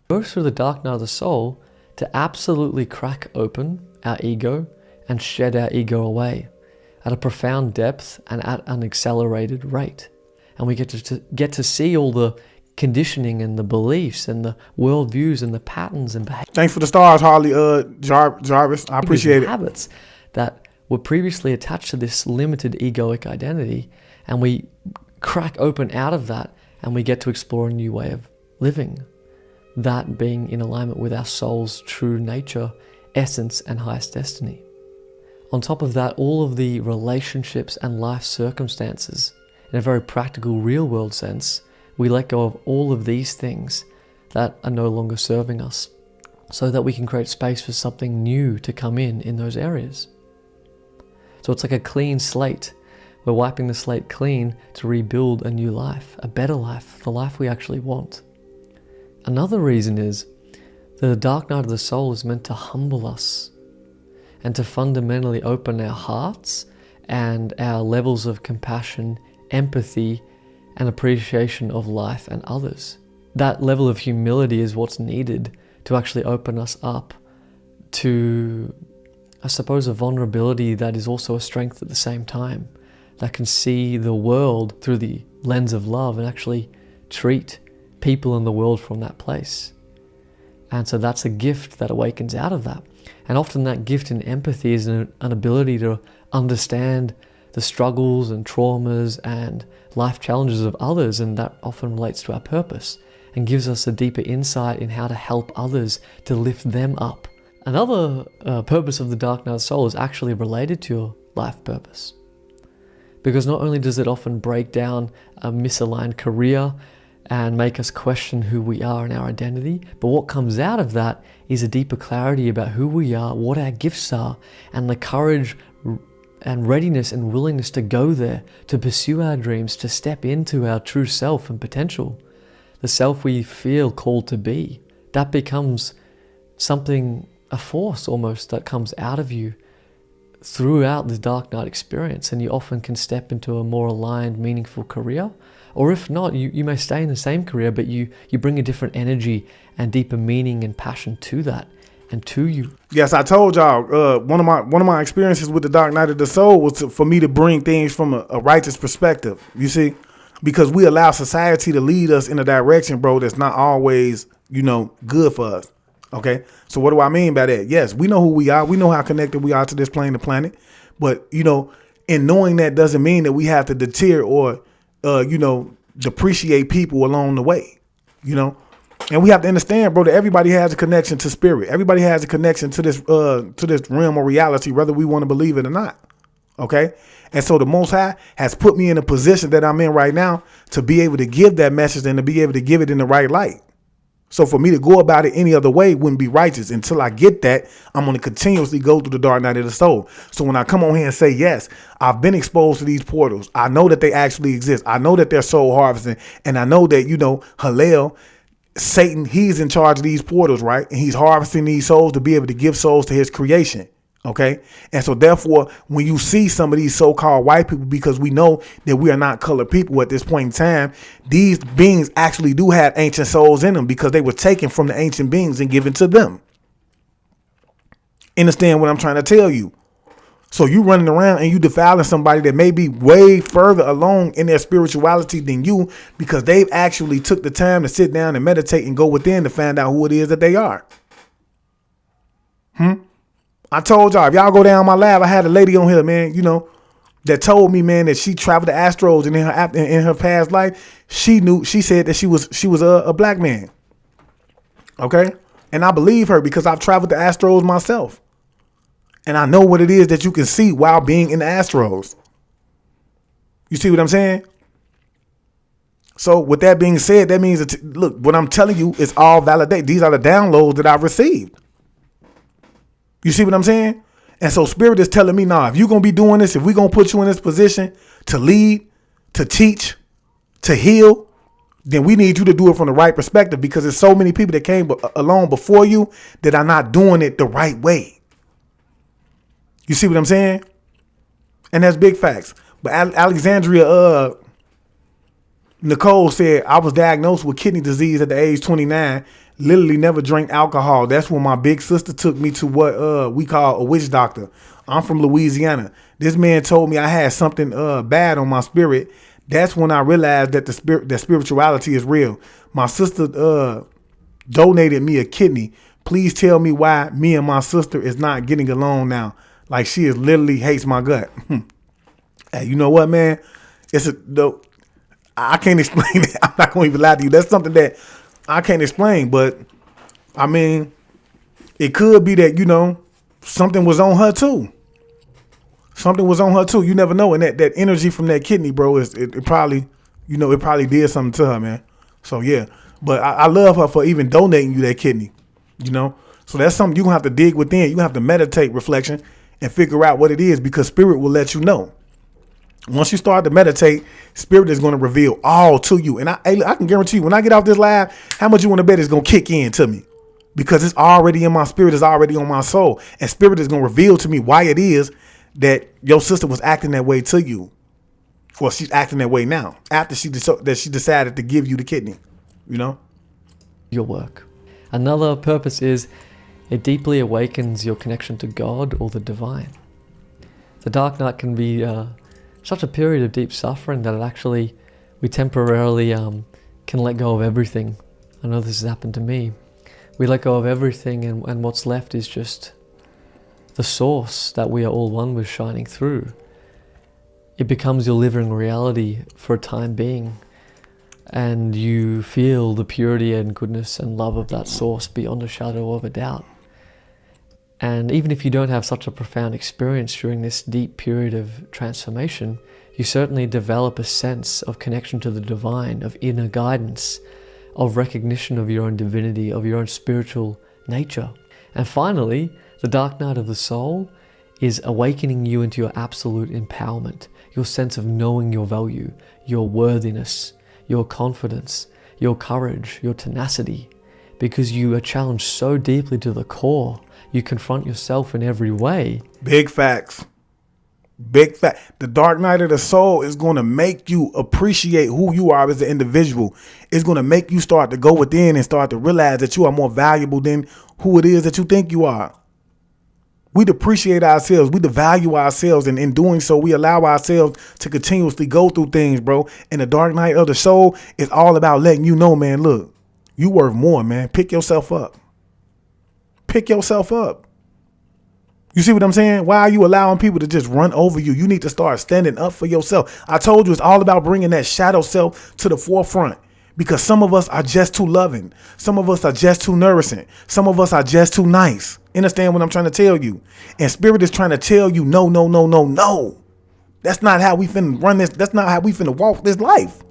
go through the dark night of the soul to absolutely crack open our ego and shed our ego away at a profound depth and at an accelerated rate. And we get to see all the conditioning and the beliefs and the worldviews and the patterns and behaviors. Thanks for the stars, Harley Jarvis. I appreciate it. Habits that were previously attached to this limited egoic identity, and we crack open out of that and we get to explore a new way of living. that being in alignment with our soul's true nature, essence, and highest destiny. On top of that, all of the relationships and life circumstances, in a very practical, real-world sense, we let go of all of these things that are no longer serving us, so that we can create space for something new to come in those areas. So it's like a clean slate. We're wiping the slate clean to rebuild a new life, a better life, the life we actually want. Another reason is that the dark night of the soul is meant to humble us and to fundamentally open our hearts and our levels of compassion, empathy, and appreciation of life and others. That level of humility is what's needed to actually open us up to, I suppose, a vulnerability that is also a strength at the same time, that can see the world through the lens of love and actually treat people in the world from that place. And so that's a gift that awakens out of that. And often that gift in empathy is an ability to understand the struggles and traumas and life challenges of others, and that often relates to our purpose and gives us a deeper insight in how to help others to lift them up. Another purpose of the dark night of the soul is actually related to your life purpose. Because not only does it often break down a misaligned career and make us question who we are and our identity, but what comes out of that is a deeper clarity about who we are, what our gifts are, and the courage and readiness and willingness to go there, to pursue our dreams, to step into our true self and potential, the self we feel called to be. That becomes something, a force almost, that comes out of you throughout the dark night experience, and you often can step into a more aligned, meaningful career. Or if not, you may stay in the same career, but you bring a different energy and deeper meaning and passion to that and to you. Yes, I told y'all, one of my experiences with the dark night of the soul was for me to bring things from a righteous perspective. You see, because we allow society to lead us in a direction, bro, that's not always, good for us. Okay, so what do I mean by that? Yes, we know who we are. We know how connected we are to this plane, the planet. But, in knowing that doesn't mean that we have to deter or, depreciate people along the way, And we have to understand, bro, that everybody has a connection to spirit. Everybody has a connection to this realm of reality, whether we want to believe it or not. Okay. And so the Most High has put me in a position that I'm in right now to be able to give that message and to be able to give it in the right light. So for me to go about it any other way wouldn't be righteous. Until I get that, I'm going to continuously go through the dark night of the soul. So when I come on here and say, yes, I've been exposed to these portals. I know that they actually exist. I know that they're soul harvesting. And I know that, Hallel, Satan, he's in charge of these portals, right? And he's harvesting these souls to be able to give souls to his creation. Okay. And so therefore, when you see some of these so-called white people, because we know that we are not colored people at this point in time, these beings actually do have ancient souls in them because they were taken from the ancient beings and given to them. Understand what I'm trying to tell you? So you running around and you defiling somebody that may be way further along in their spirituality than you, because they've actually took the time to sit down and meditate and go within to find out who it is that they are. I told y'all, if y'all go down my lab, I had a lady on here, man, that told me, man, that she traveled to Astros and in her past life, she said that she was a black man. Okay. And I believe her because I've traveled to Astros myself. And I know what it is that you can see while being in the Astros. You see what I'm saying? So with that being said, that means that, look, what I'm telling you is all validated. These are the downloads that I've received. You see what I'm saying? And so spirit is telling me, nah, if you're going to be doing this, if we're going to put you in this position to lead, to teach, to heal, then we need you to do it from the right perspective, because there's so many people that came along before you that are not doing it the right way. You see what I'm saying? And that's big facts. But Alexandria, Nicole said, I was diagnosed with kidney disease at the age 29. Literally never drank alcohol. That's when my big sister took me to what we call a witch doctor. I'm from Louisiana. This man told me I had something bad on my spirit. That's when I realized that that spirituality is real. My sister donated me a kidney. Please tell me why me and my sister is not getting along now. Like, she is literally hates my gut. Hey, you know what, man? I can't explain it. I'm not going to even lie to you. That's something that I can't explain, but I mean, it could be that, you know, something was on her too. Something was on her too. You never know. And that energy from that kidney, bro, it probably, you know, it probably did something to her, man. So yeah. But I love her for even donating you that kidney, you know. So that's something you're going to have to dig within. You're going to have to meditate, reflection, and figure out what it is, because spirit will let you know. Once you start to meditate, spirit is going to reveal all to you. And I can guarantee you, when I get off this live, how much you want to bet is going to kick in to me, because it's already in my spirit. It's already on my soul. And spirit is going to reveal to me why it is that your sister was acting that way to you. Well, she's acting that way now after she decided to give you the kidney, you know? Your work. Another purpose is it deeply awakens your connection to God or the divine. The dark night can be such a period of deep suffering that we temporarily can let go of everything. I know this has happened to me. We let go of everything, and what's left is just the source that we are all one with shining through. It becomes your living reality for a time being, and you feel the purity and goodness and love of that source beyond a shadow of a doubt. And even if you don't have such a profound experience during this deep period of transformation, you certainly develop a sense of connection to the divine, of inner guidance, of recognition of your own divinity, of your own spiritual nature. And finally, the dark night of the soul is awakening you into your absolute empowerment, your sense of knowing your value, your worthiness, your confidence, your courage, your tenacity, because you are challenged so deeply to the core. You confront yourself in every way. Big facts. Big fact. The dark night of the soul is going to make you appreciate who you are as an individual. It's going to make you start to go within and start to realize that you are more valuable than who it is that you think you are. We depreciate ourselves. We devalue ourselves. And in doing so, we allow ourselves to continuously go through things, bro. And the dark night of the soul is all about letting you know, man, look, you worth more, man. Pick yourself up. Pick yourself up. You see what I'm saying? Why are you allowing people to just run over you? You need to start standing up for yourself. I told you it's all about bringing that shadow self to the forefront, because some of us are just too loving. Some of us are just too nourishing. Some of us are just too nice. Understand what I'm trying to tell you? And spirit is trying to tell you, no, no, no, no, no. That's not how we finna run this. That's not how we finna walk this life.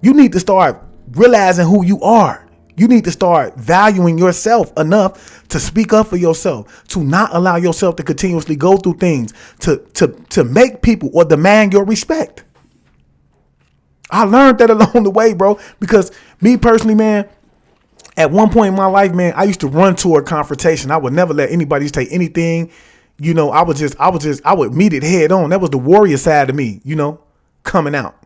You need to start realizing who you are. You need to start valuing yourself enough to speak up for yourself, to not allow yourself to continuously go through things, to make people or demand your respect. I learned that along the way, bro, because me personally, man, at one point in my life, man, I used to run toward confrontation. I would never let anybody say anything. You know, I would meet it head on. That was the warrior side of me, you know, coming out.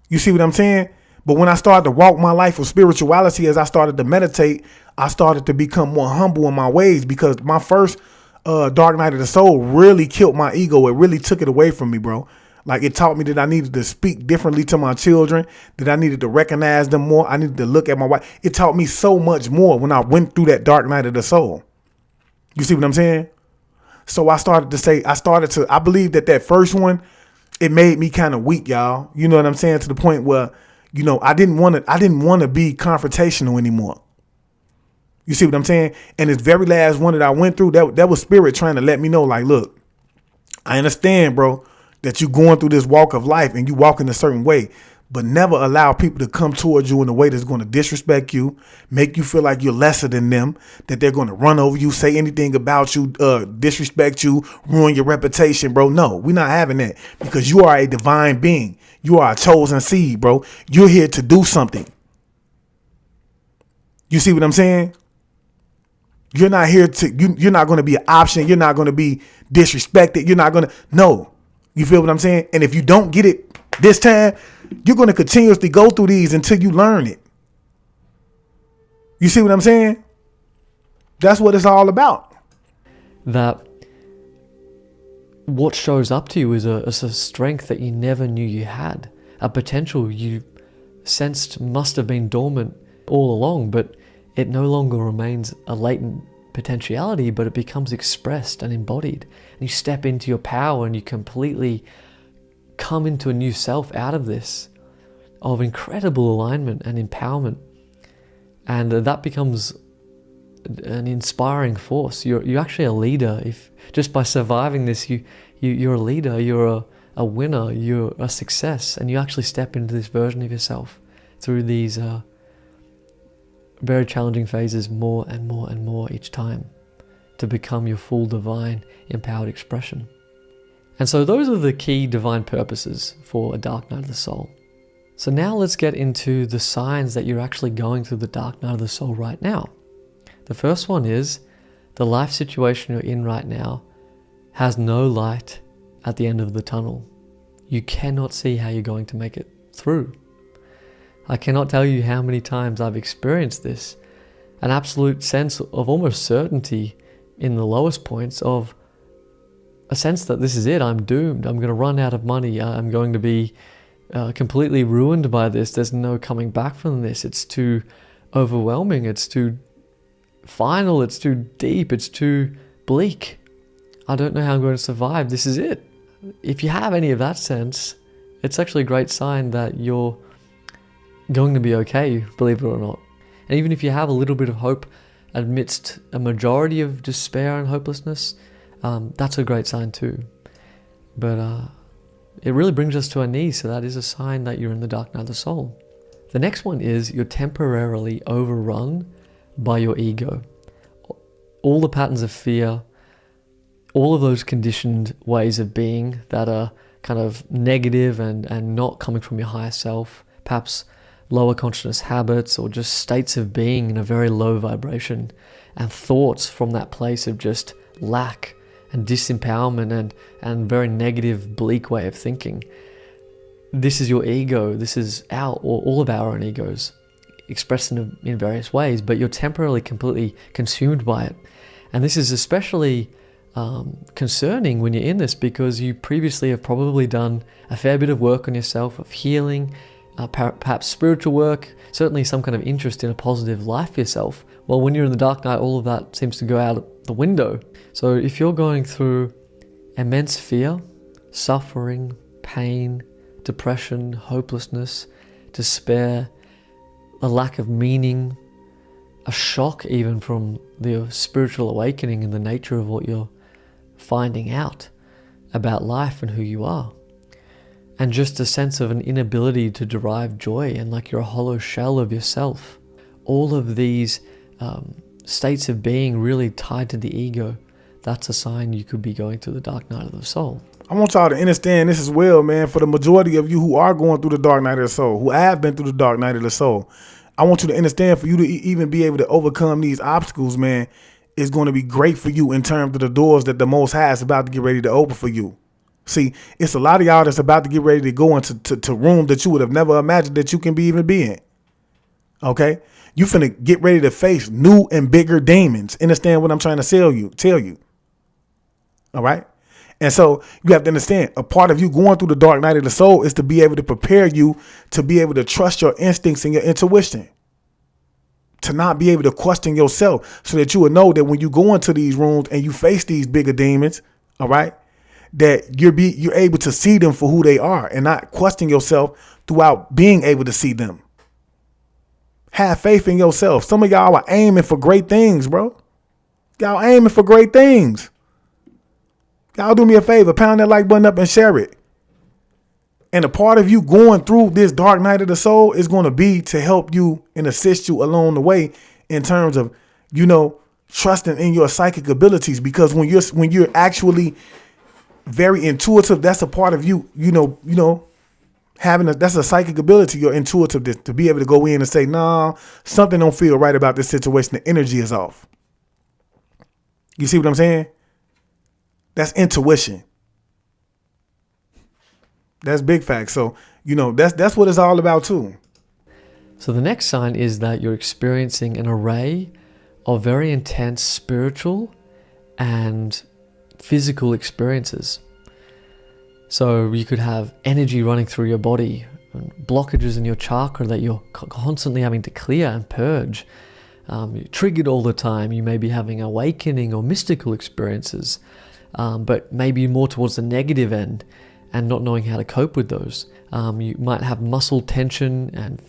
You see what I'm saying? But when I started to walk my life with spirituality, as I started to meditate, I started to become more humble in my ways, because my first dark night of the soul really killed my ego. It really took it away from me, bro. Like, it taught me that I needed to speak differently to my children, that I needed to recognize them more. I needed to look at my wife. It taught me so much more when I went through that dark night of the soul. You see what I'm saying? So I believe that first one, it made me kind of weak, y'all. You know what I'm saying? To the point where, you know, I didn't want to be confrontational anymore. You see what I'm saying? And this very last one that I went through, that was spirit trying to let me know, like, look, I understand, bro, that you're going through this walk of life and you walk in a certain way, but never allow people to come towards you in a way that's going to disrespect you, make you feel like you're lesser than them, that they're going to run over you, say anything about you, disrespect you, ruin your reputation, bro. No, we're not having that, because you are a divine being. You are a chosen seed, bro. You're here to do something. You see what I'm saying? You're not here you're not going to be an option. You're not going to be disrespected. You're not going to, no. You feel what I'm saying? And if you don't get it this time, you're going to continuously go through these until you learn it. You see what I'm saying? That's what it's all about. That what shows up to you is a strength that you never knew you had, a potential you sensed must have been dormant all along, but it no longer remains a latent potentiality, but it becomes expressed and embodied. And you step into your power and you completely come into a new self out of this. of incredible alignment and empowerment. And that becomes an inspiring force. You're actually a leader. If just by surviving this, you're a leader, you're a winner, you're a success, and you actually step into this version of yourself through these very challenging phases more and more and more each time to become your full divine empowered expression. And so those are the key divine purposes for a dark night of the soul. So now let's get into the signs that you're actually going through the dark night of the soul right now. The first one is the life situation you're in right now has no light at the end of the tunnel. You cannot see how you're going to make it through. I cannot tell you how many times I've experienced this, an absolute sense of almost certainty in the lowest points, of a sense that this is it, I'm doomed, I'm going to run out of money, I'm going to be completely ruined by this, there's no coming back from this, it's too overwhelming, it's too final, it's too deep, it's too bleak, I don't know how I'm going to survive, this is it. If you have any of that sense, it's actually a great sign that you're going to be okay, believe it or not. And even if you have a little bit of hope amidst a majority of despair and hopelessness, that's a great sign too. But it really brings us to our knees, so that is a sign that you're in the dark night of the soul. The next one is you're temporarily overrun by your ego. All the patterns of fear, all of those conditioned ways of being that are kind of negative and not coming from your higher self, perhaps lower consciousness habits or just states of being in a very low vibration, and thoughts from that place of just lack and disempowerment and very negative, bleak way of thinking. This is your ego. This is all of our own egos expressed in various ways, but you're temporarily completely consumed by it. And this is especially concerning when you're in this, because you previously have probably done a fair bit of work on yourself, of healing, perhaps spiritual work, certainly some kind of interest in a positive life for yourself. Well, when you're in the dark night, all of that seems to go out the window. So if you're going through immense fear, suffering, pain, depression, hopelessness, despair, a lack of meaning, a shock even from the spiritual awakening and the nature of what you're finding out about life and who you are, and just a sense of an inability to derive joy and like you're a hollow shell of yourself. All of these states of being really tied to the ego, that's a sign you could be going through the dark night of the soul. I want y'all to understand this as well, man. For the majority of you who are going through the dark night of the soul, who have been through the dark night of the soul, I want you to understand, for you to even be able to overcome these obstacles, man, is going to be great for you in terms of the doors that the Most High is about to get ready to open for you. See, it's a lot of y'all that's about to get ready to go into to rooms that you would have never imagined that you can be in. Okay? You finna get ready to face new and bigger demons. Understand what I'm trying to tell you. All right? And so you have to understand, a part of you going through the dark night of the soul is to be able to prepare you to be able to trust your instincts and your intuition. To not be able to question yourself, so that you will know that when you go into these rooms and you face these bigger demons, all right, that you're able to see them for who they are and not question yourself throughout being able to see them. Have faith in yourself. Some of y'all are aiming for great things, bro. Y'all aiming for great things. Y'all do me a favor, pound that like button up and share it. And a part of you going through this dark night of the soul is going to be to help you and assist you along the way in terms of, trusting in your psychic abilities. Because when you're actually very intuitive, that's a part of you, that's a psychic ability, your intuitiveness, to be able to go in and say, nah, something don't feel right about this situation. The energy is off. You see what I'm saying? That's intuition. That's big facts. So, that's what it's all about too. So the next sign is that you're experiencing an array of very intense spiritual and physical experiences. So you could have energy running through your body, blockages in your chakra that you're constantly having to clear and purge. You're triggered all the time. You may be having awakening or mystical experiences, but maybe more towards the negative end. and not knowing how to cope with those. You might have muscle tension and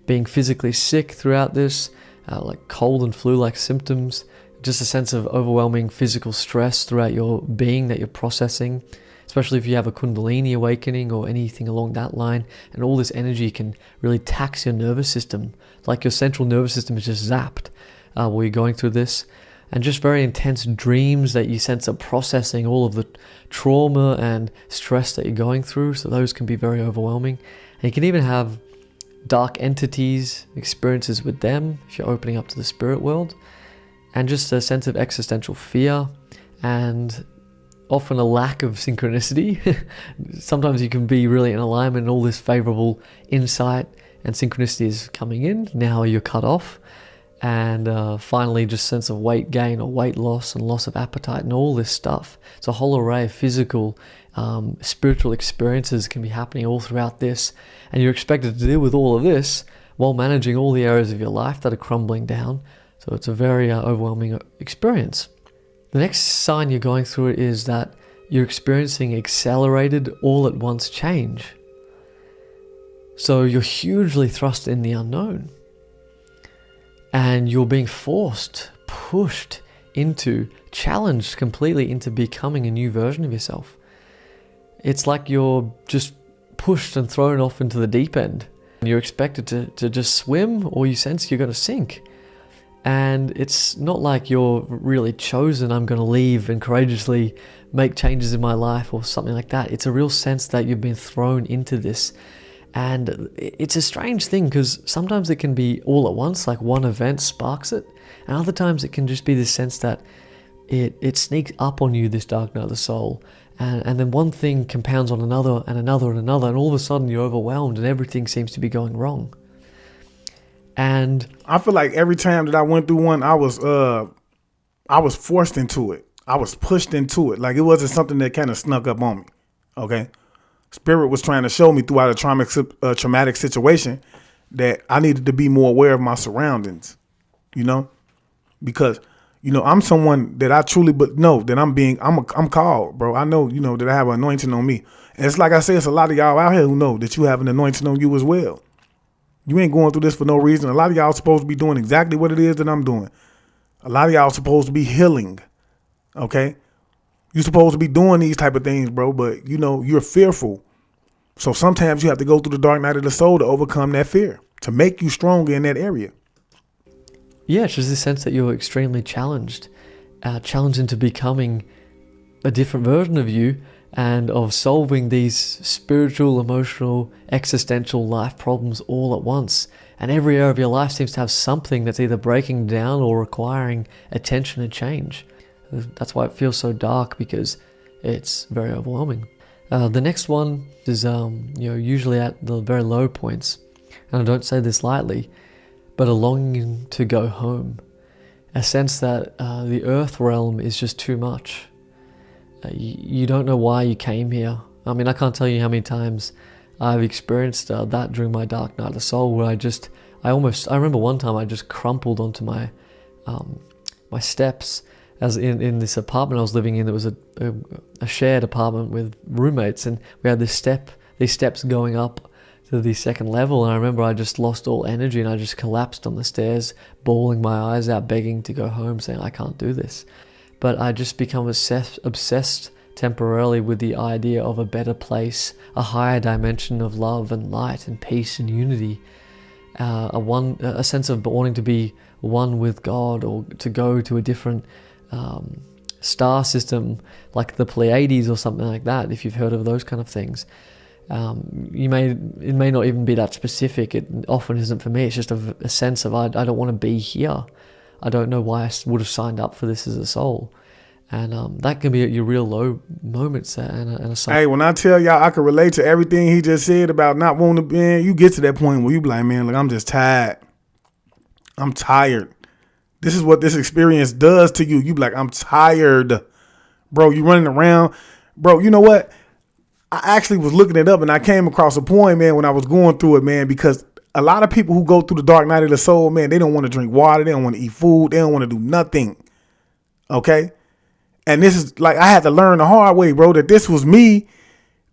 being physically sick throughout this, like cold and flu-like symptoms, just a sense of overwhelming physical stress throughout your being that you're processing, especially if you have a Kundalini awakening or anything along that line. And all this energy can really tax your nervous system. Like your central nervous system is just zapped while you're going through this. And just very intense dreams that you sense are processing all of the trauma and stress that you're going through. So those can be very overwhelming. And you can even have dark entities, experiences with them if you're opening up to the spirit world. And just a sense of existential fear and often a lack of synchronicity. Sometimes you can be really in alignment and all this favorable insight and synchronicity is coming in. Now you're cut off. And finally, just sense of weight gain or weight loss and loss of appetite and all this stuff. It's a whole array of physical, spiritual experiences can be happening all throughout this. And you're expected to deal with all of this while managing all the areas of your life that are crumbling down. So it's a very overwhelming experience. The next sign you're going through it is that you're experiencing accelerated all at once change. So you're hugely thrust in the unknown. And you're being forced, pushed into, challenged completely into becoming a new version of yourself. It's like you're just pushed and thrown off into the deep end. You're expected to just swim, or you sense you're going to sink. And it's not like you're really chosen, I'm going to leave and courageously make changes in my life or something like that. It's a real sense that you've been thrown into this. And it's a strange thing because sometimes it can be all at once, like one event sparks it. And other times it can just be this sense that it sneaks up on you, this dark night of the soul. And then one thing compounds on another and another and another. And all of a sudden you're overwhelmed and everything seems to be going wrong. And I feel like every time that I went through one, I was forced into it. I was pushed into it. Like it wasn't something that kind of snuck up on me. Okay. Spirit was trying to show me throughout a traumatic situation that I needed to be more aware of my surroundings, because, I'm someone that I truly know that I'm called, bro. I know, that I have an anointing on me. And it's like I say, it's a lot of y'all out here who know that you have an anointing on you as well. You ain't going through this for no reason. A lot of y'all supposed to be doing exactly what it is that I'm doing. A lot of y'all supposed to be healing. Okay. You're supposed to be doing these type of things, bro, but you're fearful. So sometimes you have to go through the dark night of the soul to overcome that fear, to make you stronger in that area. yeah, it's just the sense that you're extremely challenged into becoming a different version of you and of solving these spiritual, emotional, existential life problems all at once. And every area of your life seems to have something that's either breaking down or requiring attention and change. That's why it feels so dark, because it's very overwhelming. The next one is usually at the very low points, and I don't say this lightly, but a longing to go home, a sense that the earth realm is just too much. You don't know why you came here. I mean, I can't tell you how many times I've experienced that during my dark night of the soul, where I remember one time I just crumpled onto my steps. As in this apartment I was living in, there was a shared apartment with roommates, and we had these steps going up to the second level, and I remember I just lost all energy and I just collapsed on the stairs, bawling my eyes out, begging to go home, saying I can't do this. But I just become obsessed temporarily with the idea of a better place, a higher dimension of love and light and peace and unity, a sense of wanting to be one with God, or to go to a different star system like the Pleiades or something like that, if you've heard of those kind of things. It may not even be that specific. It often isn't for me. It's just a sense of I don't want to be here. I don't know why I would have signed up for this as a soul. And that can be at your real low moments. Hey, when I tell y'all I can relate to everything he just said about not wanting to be in, you get to that point where you be like, man, look, I'm just tired. I'm tired. This is what this experience does to you. You be like, I'm tired. Bro, you running around. Bro, you know what? I actually was looking it up, and I came across a point, man, when I was going through it, man, because a lot of people who go through the dark night of the soul, man, they don't want to drink water. They don't want to eat food. They don't want to do nothing. Okay? And this is like, I had to learn the hard way, bro, that this was me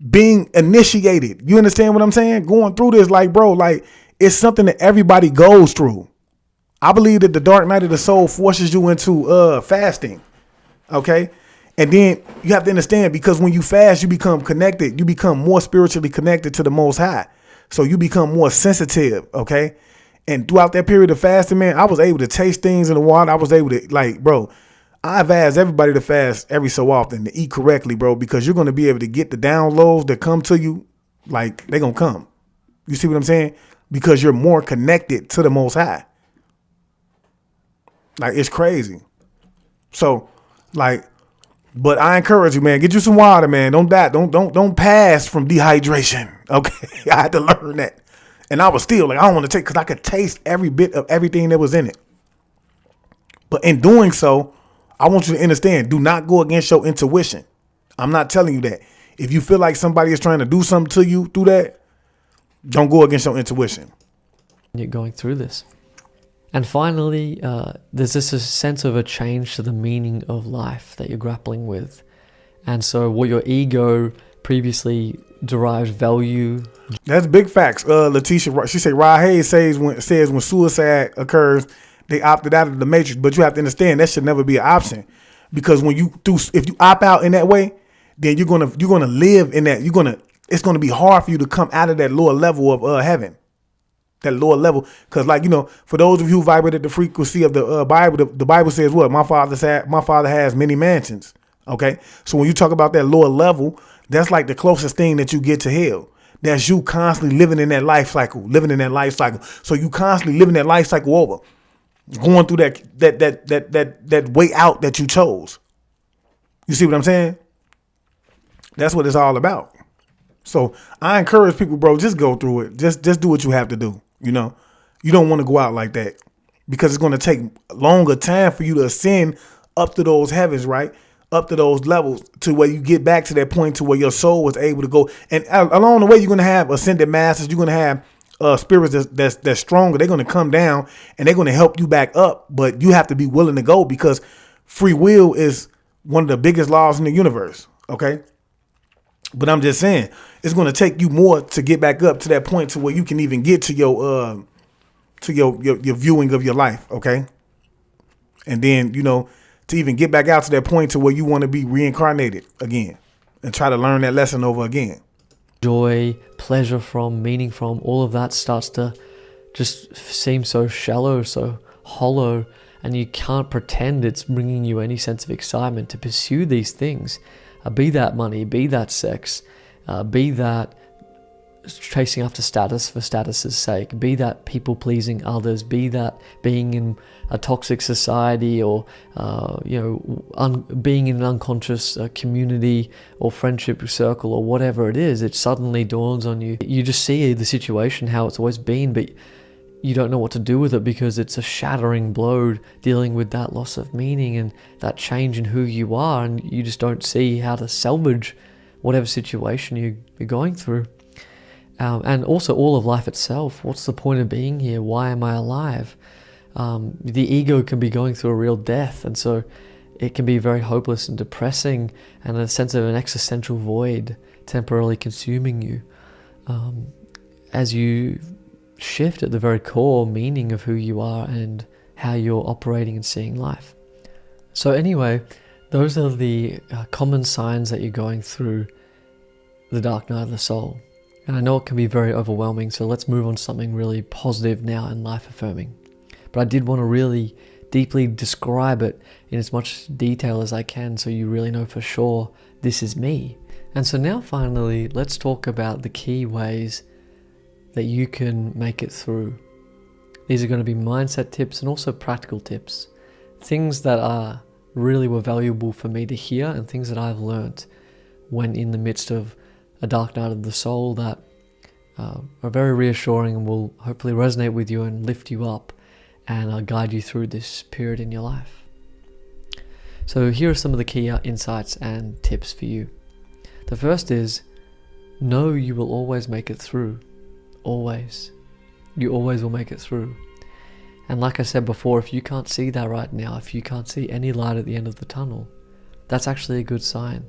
being initiated. You understand what I'm saying? Going through this, like, bro, like, it's something that everybody goes through. I believe that the dark night of the soul forces you into fasting. Okay. And then you have to understand, because when you fast, you become connected. You become more spiritually connected to the Most High. So you become more sensitive. Okay. And throughout that period of fasting, man, I was able to taste things in the water. I was able to, like, bro, I've asked everybody to fast every so often, to eat correctly, bro, because you're going to be able to get the downloads that come to you. Like, they're going to come. You see what I'm saying? Because you're more connected to the Most High. Like, it's crazy. So, like, but I encourage you, man, get you some water, man. Don't die. Don't pass from dehydration. Okay. I had to learn that. And I was still like, I don't want to take, because I could taste every bit of everything that was in it. But in doing so, I want you to understand, do not go against your intuition. I'm not telling you that. If you feel like somebody is trying to do something to you through that, don't go against your intuition. You're going through this. And finally, there's this a sense of a change to the meaning of life that you're grappling with. And so what your ego previously derived value. That's big facts. Letitia, she said, Rod Hayes says when suicide occurs, they opted out of the matrix. But you have to understand, that should never be an option. Because when if you opt out in that way, then you're gonna live in that. It's gonna be hard for you to come out of that lower level of heaven. That lower level, because, like, for those of you who vibrate at the frequency of the Bible, the Bible says what? My father has many mansions. Okay, so when you talk about that lower level, that's like the closest thing that you get to hell. That's you constantly living in that life cycle. So you constantly living that life cycle over, going through that way out that you chose. You see what I'm saying? That's what it's all about. So I encourage people, bro, just go through it. Just do what you have to do. You don't want to go out like that, because it's going to take longer time for you to ascend up to those heavens, right? Up to those levels, to where you get back to that point to where your soul was able to go. And along the way, you're going to have ascended masters. You're going to have spirits that's stronger. They're going to come down and they're going to help you back up. But you have to be willing to go, because free will is one of the biggest laws in the universe. Okay. But I'm just saying, it's going to take you more to get back up to that point to where you can even get to your viewing of your life. Okay. And then, to even get back out to that point to where you want to be reincarnated again and try to learn that lesson over again. Joy, pleasure from, meaning from, all of that starts to just seem so shallow, so hollow, and you can't pretend it's bringing you any sense of excitement to pursue these things. Be that money, be that sex, be that chasing after status for status's sake, be that people pleasing others, be that being in a toxic society, or being in an unconscious community or friendship circle, or whatever it is. It suddenly dawns on you. You just see the situation how it's always been, but you don't know what to do with it, because it's a shattering blow dealing with that loss of meaning and that change in who you are, and you just don't see how to salvage whatever situation you're going through. And also all of life itself. What's the point of being here? Why am I alive? The ego can be going through a real death, and so it can be very hopeless and depressing, and a sense of an existential void temporarily consuming you as you shift at the very core meaning of who you are and how you're operating and seeing life. So anyway, those are the common signs that you're going through the dark night of the soul. And I know it can be very overwhelming, so let's move on to something really positive now and life affirming. But I did want to really deeply describe it in as much detail as I can, so you really know for sure this is me. And so now finally, let's talk about the key ways that you can make it through. These are going to be mindset tips and also practical tips. Things that were valuable for me to hear, and things that I've learnt when in the midst of a dark night of the soul that are very reassuring and will hopefully resonate with you and lift you up and guide you through this period in your life. So here are some of the key insights and tips for you. The first is, know you will always make it through. Always. You always will make it through. And like I said before, if you can't see that right now, if you can't see any light at the end of the tunnel, that's actually a good sign.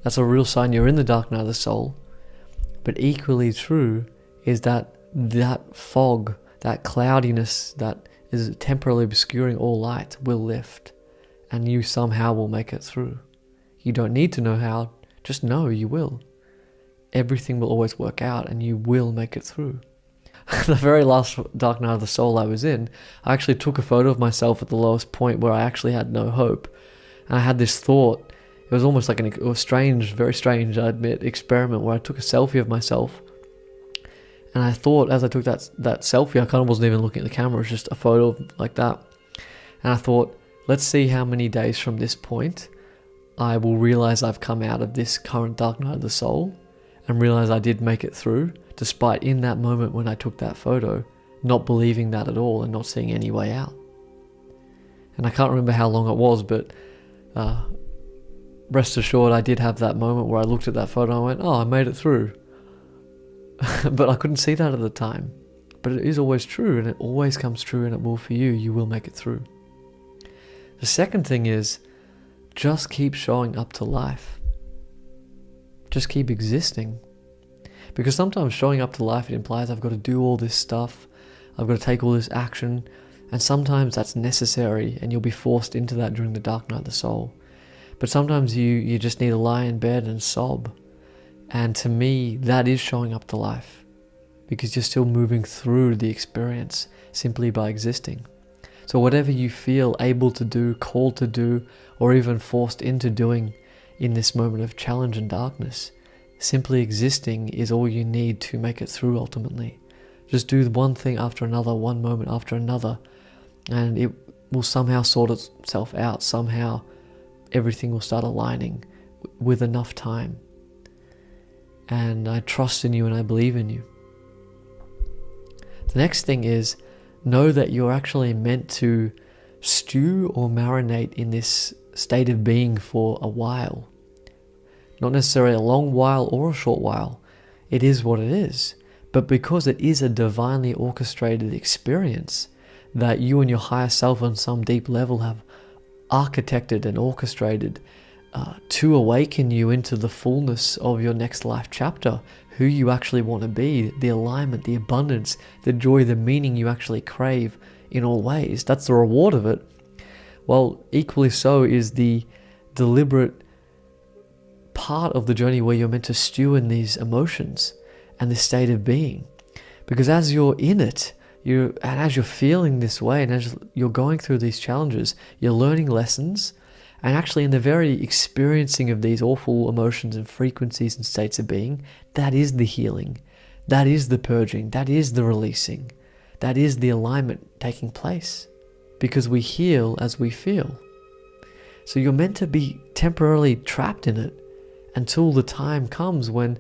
That's a real sign you're in the dark night of the soul. But equally true is that fog, that cloudiness that is temporarily obscuring all light will lift, and you somehow will make it through. You don't need to know how, just know you will. Everything will always work out and you will make it through. The very last dark night of the soul I was in, I actually took a photo of myself at the lowest point where I actually had no hope. And I had this thought. It was almost like a strange, very strange, I admit, experiment where I took a selfie of myself. And I thought, as I took that selfie, I kind of wasn't even looking at the camera, it was just a photo like that. And I thought, let's see how many days from this point I will realize I've come out of this current dark night of the soul and realize I did make it through, despite in that moment when I took that photo, not believing that at all and not seeing any way out. And I can't remember how long it was, but rest assured I did have that moment where I looked at that photo and I went, oh, I made it through. But I couldn't see that at the time. But it is always true, and it always comes true, and it will for you. You will make it through. The second thing is, just keep showing up to life. Just keep existing. Because sometimes showing up to life, it implies I've got to do all this stuff, I've got to take all this action, and sometimes that's necessary, and you'll be forced into that during the dark night of the soul. But sometimes you just need to lie in bed and sob. And to me, that is showing up to life, because you're still moving through the experience simply by existing. So whatever you feel able to do, called to do, or even forced into doing in this moment of challenge and darkness, simply existing is all you need to make it through ultimately. Just do one thing after another, one moment after another, and it will somehow sort itself out. Somehow everything will start aligning with enough time. And I trust in you and I believe in you. The next thing is, know that you're actually meant to stew or marinate in this state of being for a while. Not necessarily a long while or a short while. It is what it is. But because it is a divinely orchestrated experience that you and your higher self on some deep level have architected and orchestrated to awaken you into the fullness of your next life chapter, who you actually want to be, the alignment, the abundance, the joy, the meaning you actually crave in all ways. That's the reward of it. Well, equally so is the deliberate part of the journey where you're meant to stew in these emotions and this state of being. Because as you're in it, and as you're feeling this way, and as you're going through these challenges, you're learning lessons. And actually in the very experiencing of these awful emotions and frequencies and states of being, that is the healing. That is the purging. That is the releasing. That is the alignment taking place. Because we heal as we feel. So you're meant to be temporarily trapped in it until the time comes when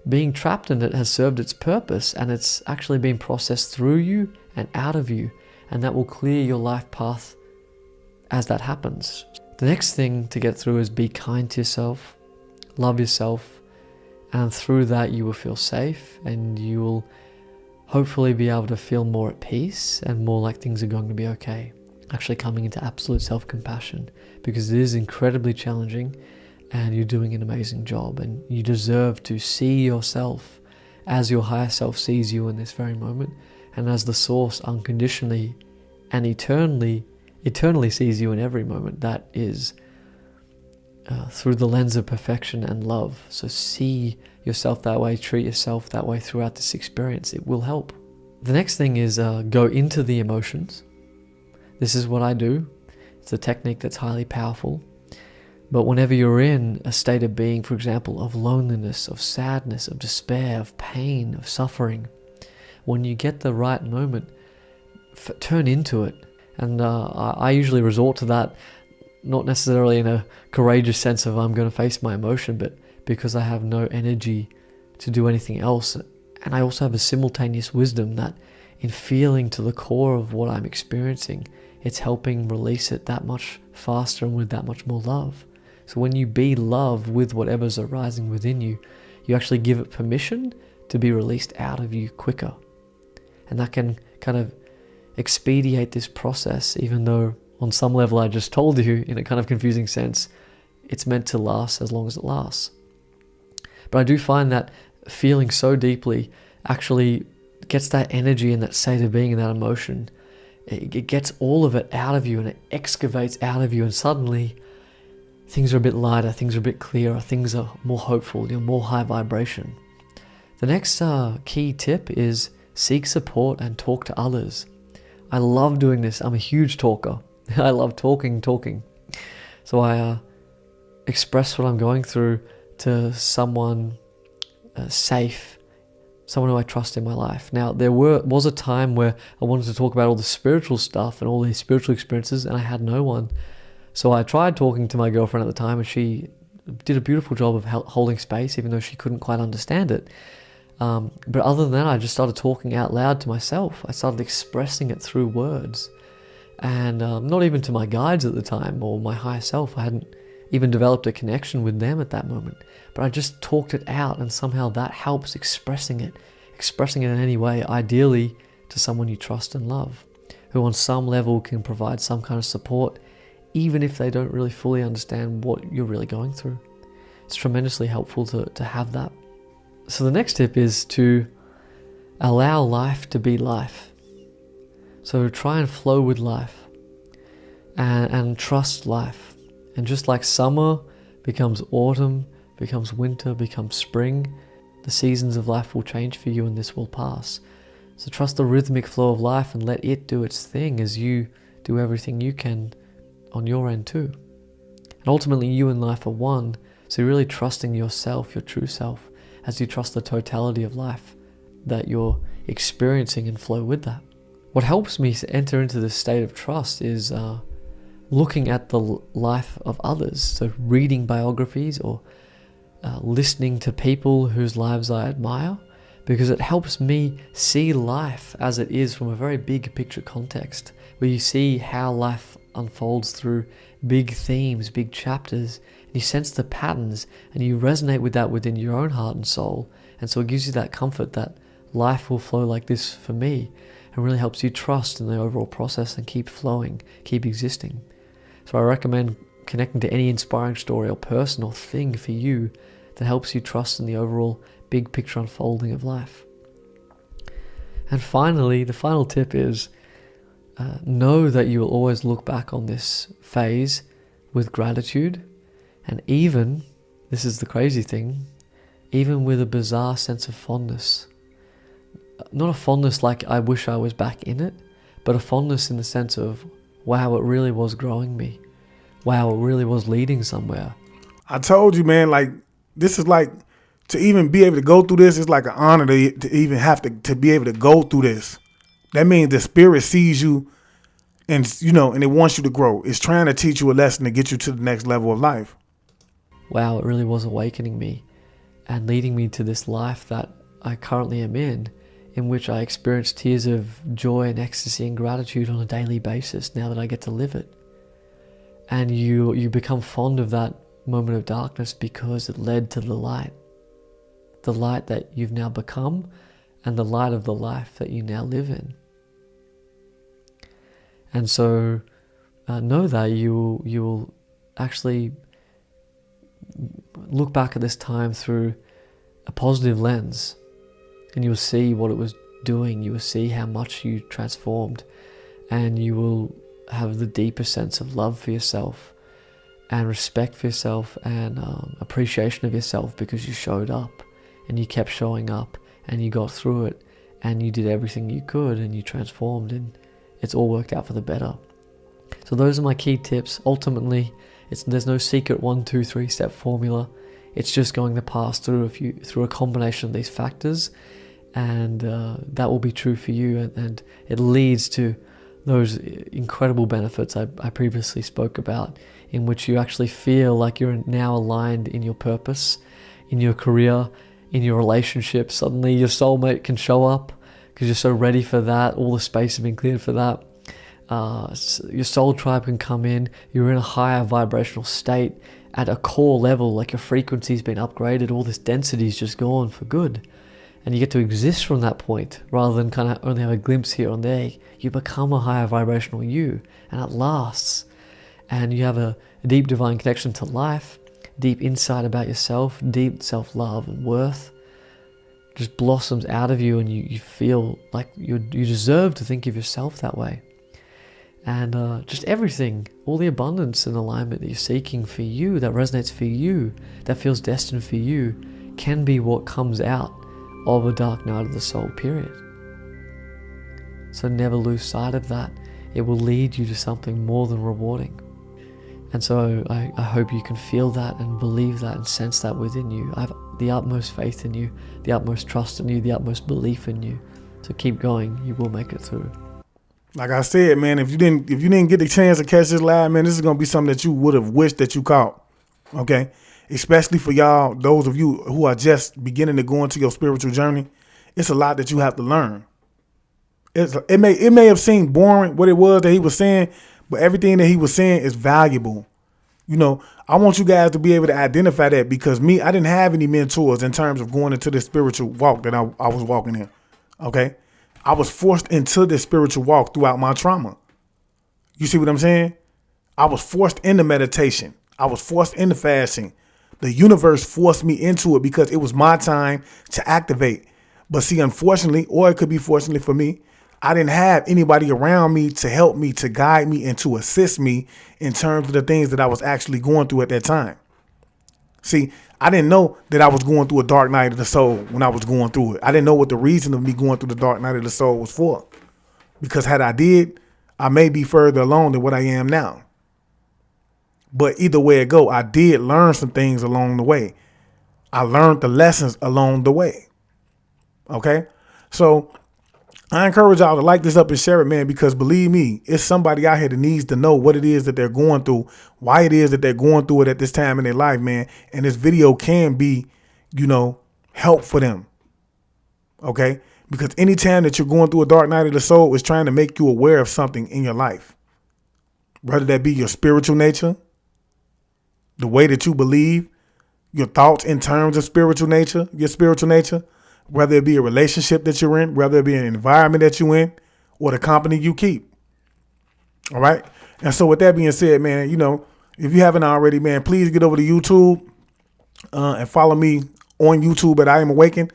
being trapped in it has served its purpose and it's actually being processed through you and out of you. And that will clear your life path as that happens. The next thing to get through is be kind to yourself, love yourself, and through that you will feel safe and you will hopefully be able to feel more at peace and more like things are going to be okay. Actually coming into absolute self-compassion, because it is incredibly challenging and you're doing an amazing job, and you deserve to see yourself as your higher self sees you in this very moment, and as the source unconditionally and eternally sees you in every moment. That is through the lens of perfection and love. So see yourself that way, treat yourself that way throughout this experience. It will help. The next thing is go into the emotions. This is what I do. It's a technique that's highly powerful. But whenever you're in a state of being, for example, of loneliness, of sadness, of despair, of pain, of suffering, when you get the right moment, turn into it. And I usually resort to that, not necessarily in a courageous sense of I'm going to face my emotion, but because I have no energy to do anything else. And I also have a simultaneous wisdom that in feeling to the core of what I'm experiencing, it's helping release it that much faster and with that much more love. So when you be love with whatever's arising within you, you actually give it permission to be released out of you quicker. And that can kind of expedite this process, even though on some level I just told you in a kind of confusing sense, it's meant to last as long as it lasts. But I do find that feeling so deeply actually gets that energy and that state of being and that emotion. It gets all of it out of you, and it excavates out of you, and suddenly things are a bit lighter, things are a bit clearer, things are more hopeful, more high vibration. The next key tip is seek support and talk to others. I love doing this. I'm a huge talker. I love talking. So I express what I'm going through to someone safe, someone who I trust in my life. Now, there was a time where I wanted to talk about all the spiritual stuff and all these spiritual experiences, and I had no one. So I tried talking to my girlfriend at the time, and she did a beautiful job of holding space, even though she couldn't quite understand it. But other than that, I just started talking out loud to myself. I started expressing it through words. And not even to my guides at the time or my higher self. I hadn't even developed a connection with them at that moment. But I just talked it out, and somehow that helps expressing it in any way, ideally to someone you trust and love, who on some level can provide some kind of support, even if they don't really fully understand what you're really going through. It's tremendously helpful to have that. So the next tip is to allow life to be life. So try and flow with life and trust life. And just like summer becomes autumn, becomes winter, becomes spring, the seasons of life will change for you and this will pass. So trust the rhythmic flow of life and let it do its thing as you do everything you can on your end too. And ultimately you and life are one, so you're really trusting yourself, your true self, as you trust the totality of life that you're experiencing and flow with that. What helps me enter into this state of trust is looking at the life of others. So reading biographies or listening to people whose lives I admire, because it helps me see life as it is from a very big picture context, where you see how life unfolds through big themes, big chapters, and you sense the patterns and you resonate with that within your own heart and soul. And so it gives you that comfort that life will flow like this for me, and really helps you trust in the overall process and keep flowing, keep existing. So I recommend connecting to any inspiring story or person or thing for you that helps you trust in the overall big picture unfolding of life. And finally, the final tip is know that you will always look back on this phase with gratitude, and even, this is the crazy thing, even with a bizarre sense of fondness. Not a fondness like I wish I was back in it, but a fondness in the sense of, wow, it really was growing me. Wow, it really was leading somewhere. I told you, man, like, this is like, to even be able to go through this, it's like an honor to even have to be able to go through this. That means the spirit sees you and, and it wants you to grow. It's trying to teach you a lesson to get you to the next level of life. Wow, it really was awakening me and leading me to this life that I currently am in which I experience tears of joy and ecstasy and gratitude on a daily basis now that I get to live it. And you become fond of that moment of darkness because it led to the light that you've now become and the light of the life that you now live in. And so know that you will actually look back at this time through a positive lens, and you will see what it was doing. You will see how much you transformed, and you will have the deeper sense of love for yourself and respect for yourself and appreciation of yourself, because you showed up and you kept showing up and you got through it and you did everything you could and you transformed, and it's all worked out for the better. So those are my key tips. Ultimately, there's no secret 1, 2, 3 step formula. It's just going to pass through a combination of these factors, and that will be true for you, and it leads to those incredible benefits I previously spoke about, in which you actually feel like you're now aligned in your purpose, in your career, in your relationship. Suddenly your soulmate can show up because you're so ready for that. All the space has been cleared for that. Your soul tribe can come in. You're in a higher vibrational state at a core level, like your frequency's been upgraded. All this density's just gone for good. And you get to exist from that point rather than kind of only have a glimpse here and there. You become a higher vibrational you, and it lasts. And you have a deep divine connection to life, deep insight about yourself, deep self-love and worth just blossoms out of you, and you feel like you deserve to think of yourself that way. And just everything, all the abundance and alignment that you're seeking for you, that resonates for you, that feels destined for you, can be what comes out of a dark night of the soul, period. So never lose sight of that. It will lead you to something more than rewarding. And so I hope you can feel that and believe that and sense that within you. I have the utmost faith in you, the utmost trust in you, the utmost belief in you. So keep going. You will make it through. Like I said, man, if you didn't get the chance to catch this live, man, this is gonna be something that you would have wished that you caught. Okay, especially for y'all, those of you who are just beginning to go into your spiritual journey. It's a lot that you have to learn. It may have seemed boring what it was that he was saying, but everything that he was saying is valuable. You know, I want you guys to be able to identify that, because I didn't have any mentors in terms of going into this spiritual walk that I was walking in. Okay. I was forced into this spiritual walk throughout my trauma. You see what I'm saying? I was forced into meditation. I was forced into fasting. The universe forced me into it because it was my time to activate. But see, unfortunately, or it could be fortunately for me, I didn't have anybody around me to help me, to guide me, and to assist me in terms of the things that I was actually going through at that time. See, I didn't know that I was going through a dark night of the soul when I was going through it. I didn't know what the reason of me going through the dark night of the soul was for. Because had I did, I may be further along than what I am now. But either way it go, I did learn some things along the way. I learned the lessons along the way. Okay? So I encourage y'all to like this up and share it, man, because believe me, it's somebody out here that needs to know what it is that they're going through, why it is that they're going through it at this time in their life, man. And this video can be, help for them. Okay? Because anytime that you're going through a dark night of the soul, it's trying to make you aware of something in your life. Whether that be your spiritual nature, the way that you believe, your thoughts in terms of spiritual nature, your spiritual nature, whether it be a relationship that you're in, whether it be an environment that you're in, or the company you keep. All right. And so with that being said, man, if you haven't already, man, please get over to YouTube and follow me on YouTube at I Am Awakened.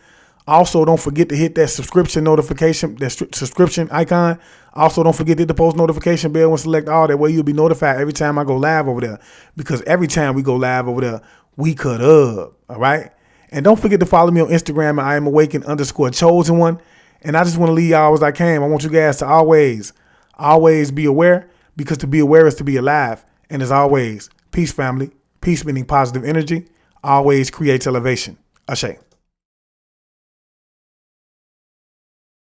Also, don't forget to hit that subscription notification, that subscription icon. Also, don't forget to hit the post notification bell and select all. That way you'll be notified every time I go live over there. Because every time we go live over there, we cut up. All right. And don't forget to follow me on Instagram at I Am Awakened _chosen one. And I just want to leave y'all as I came. I want you guys to always be aware, because to be aware is to be alive. And as always, peace, family. Peace meaning positive energy always creates elevation. Ashe.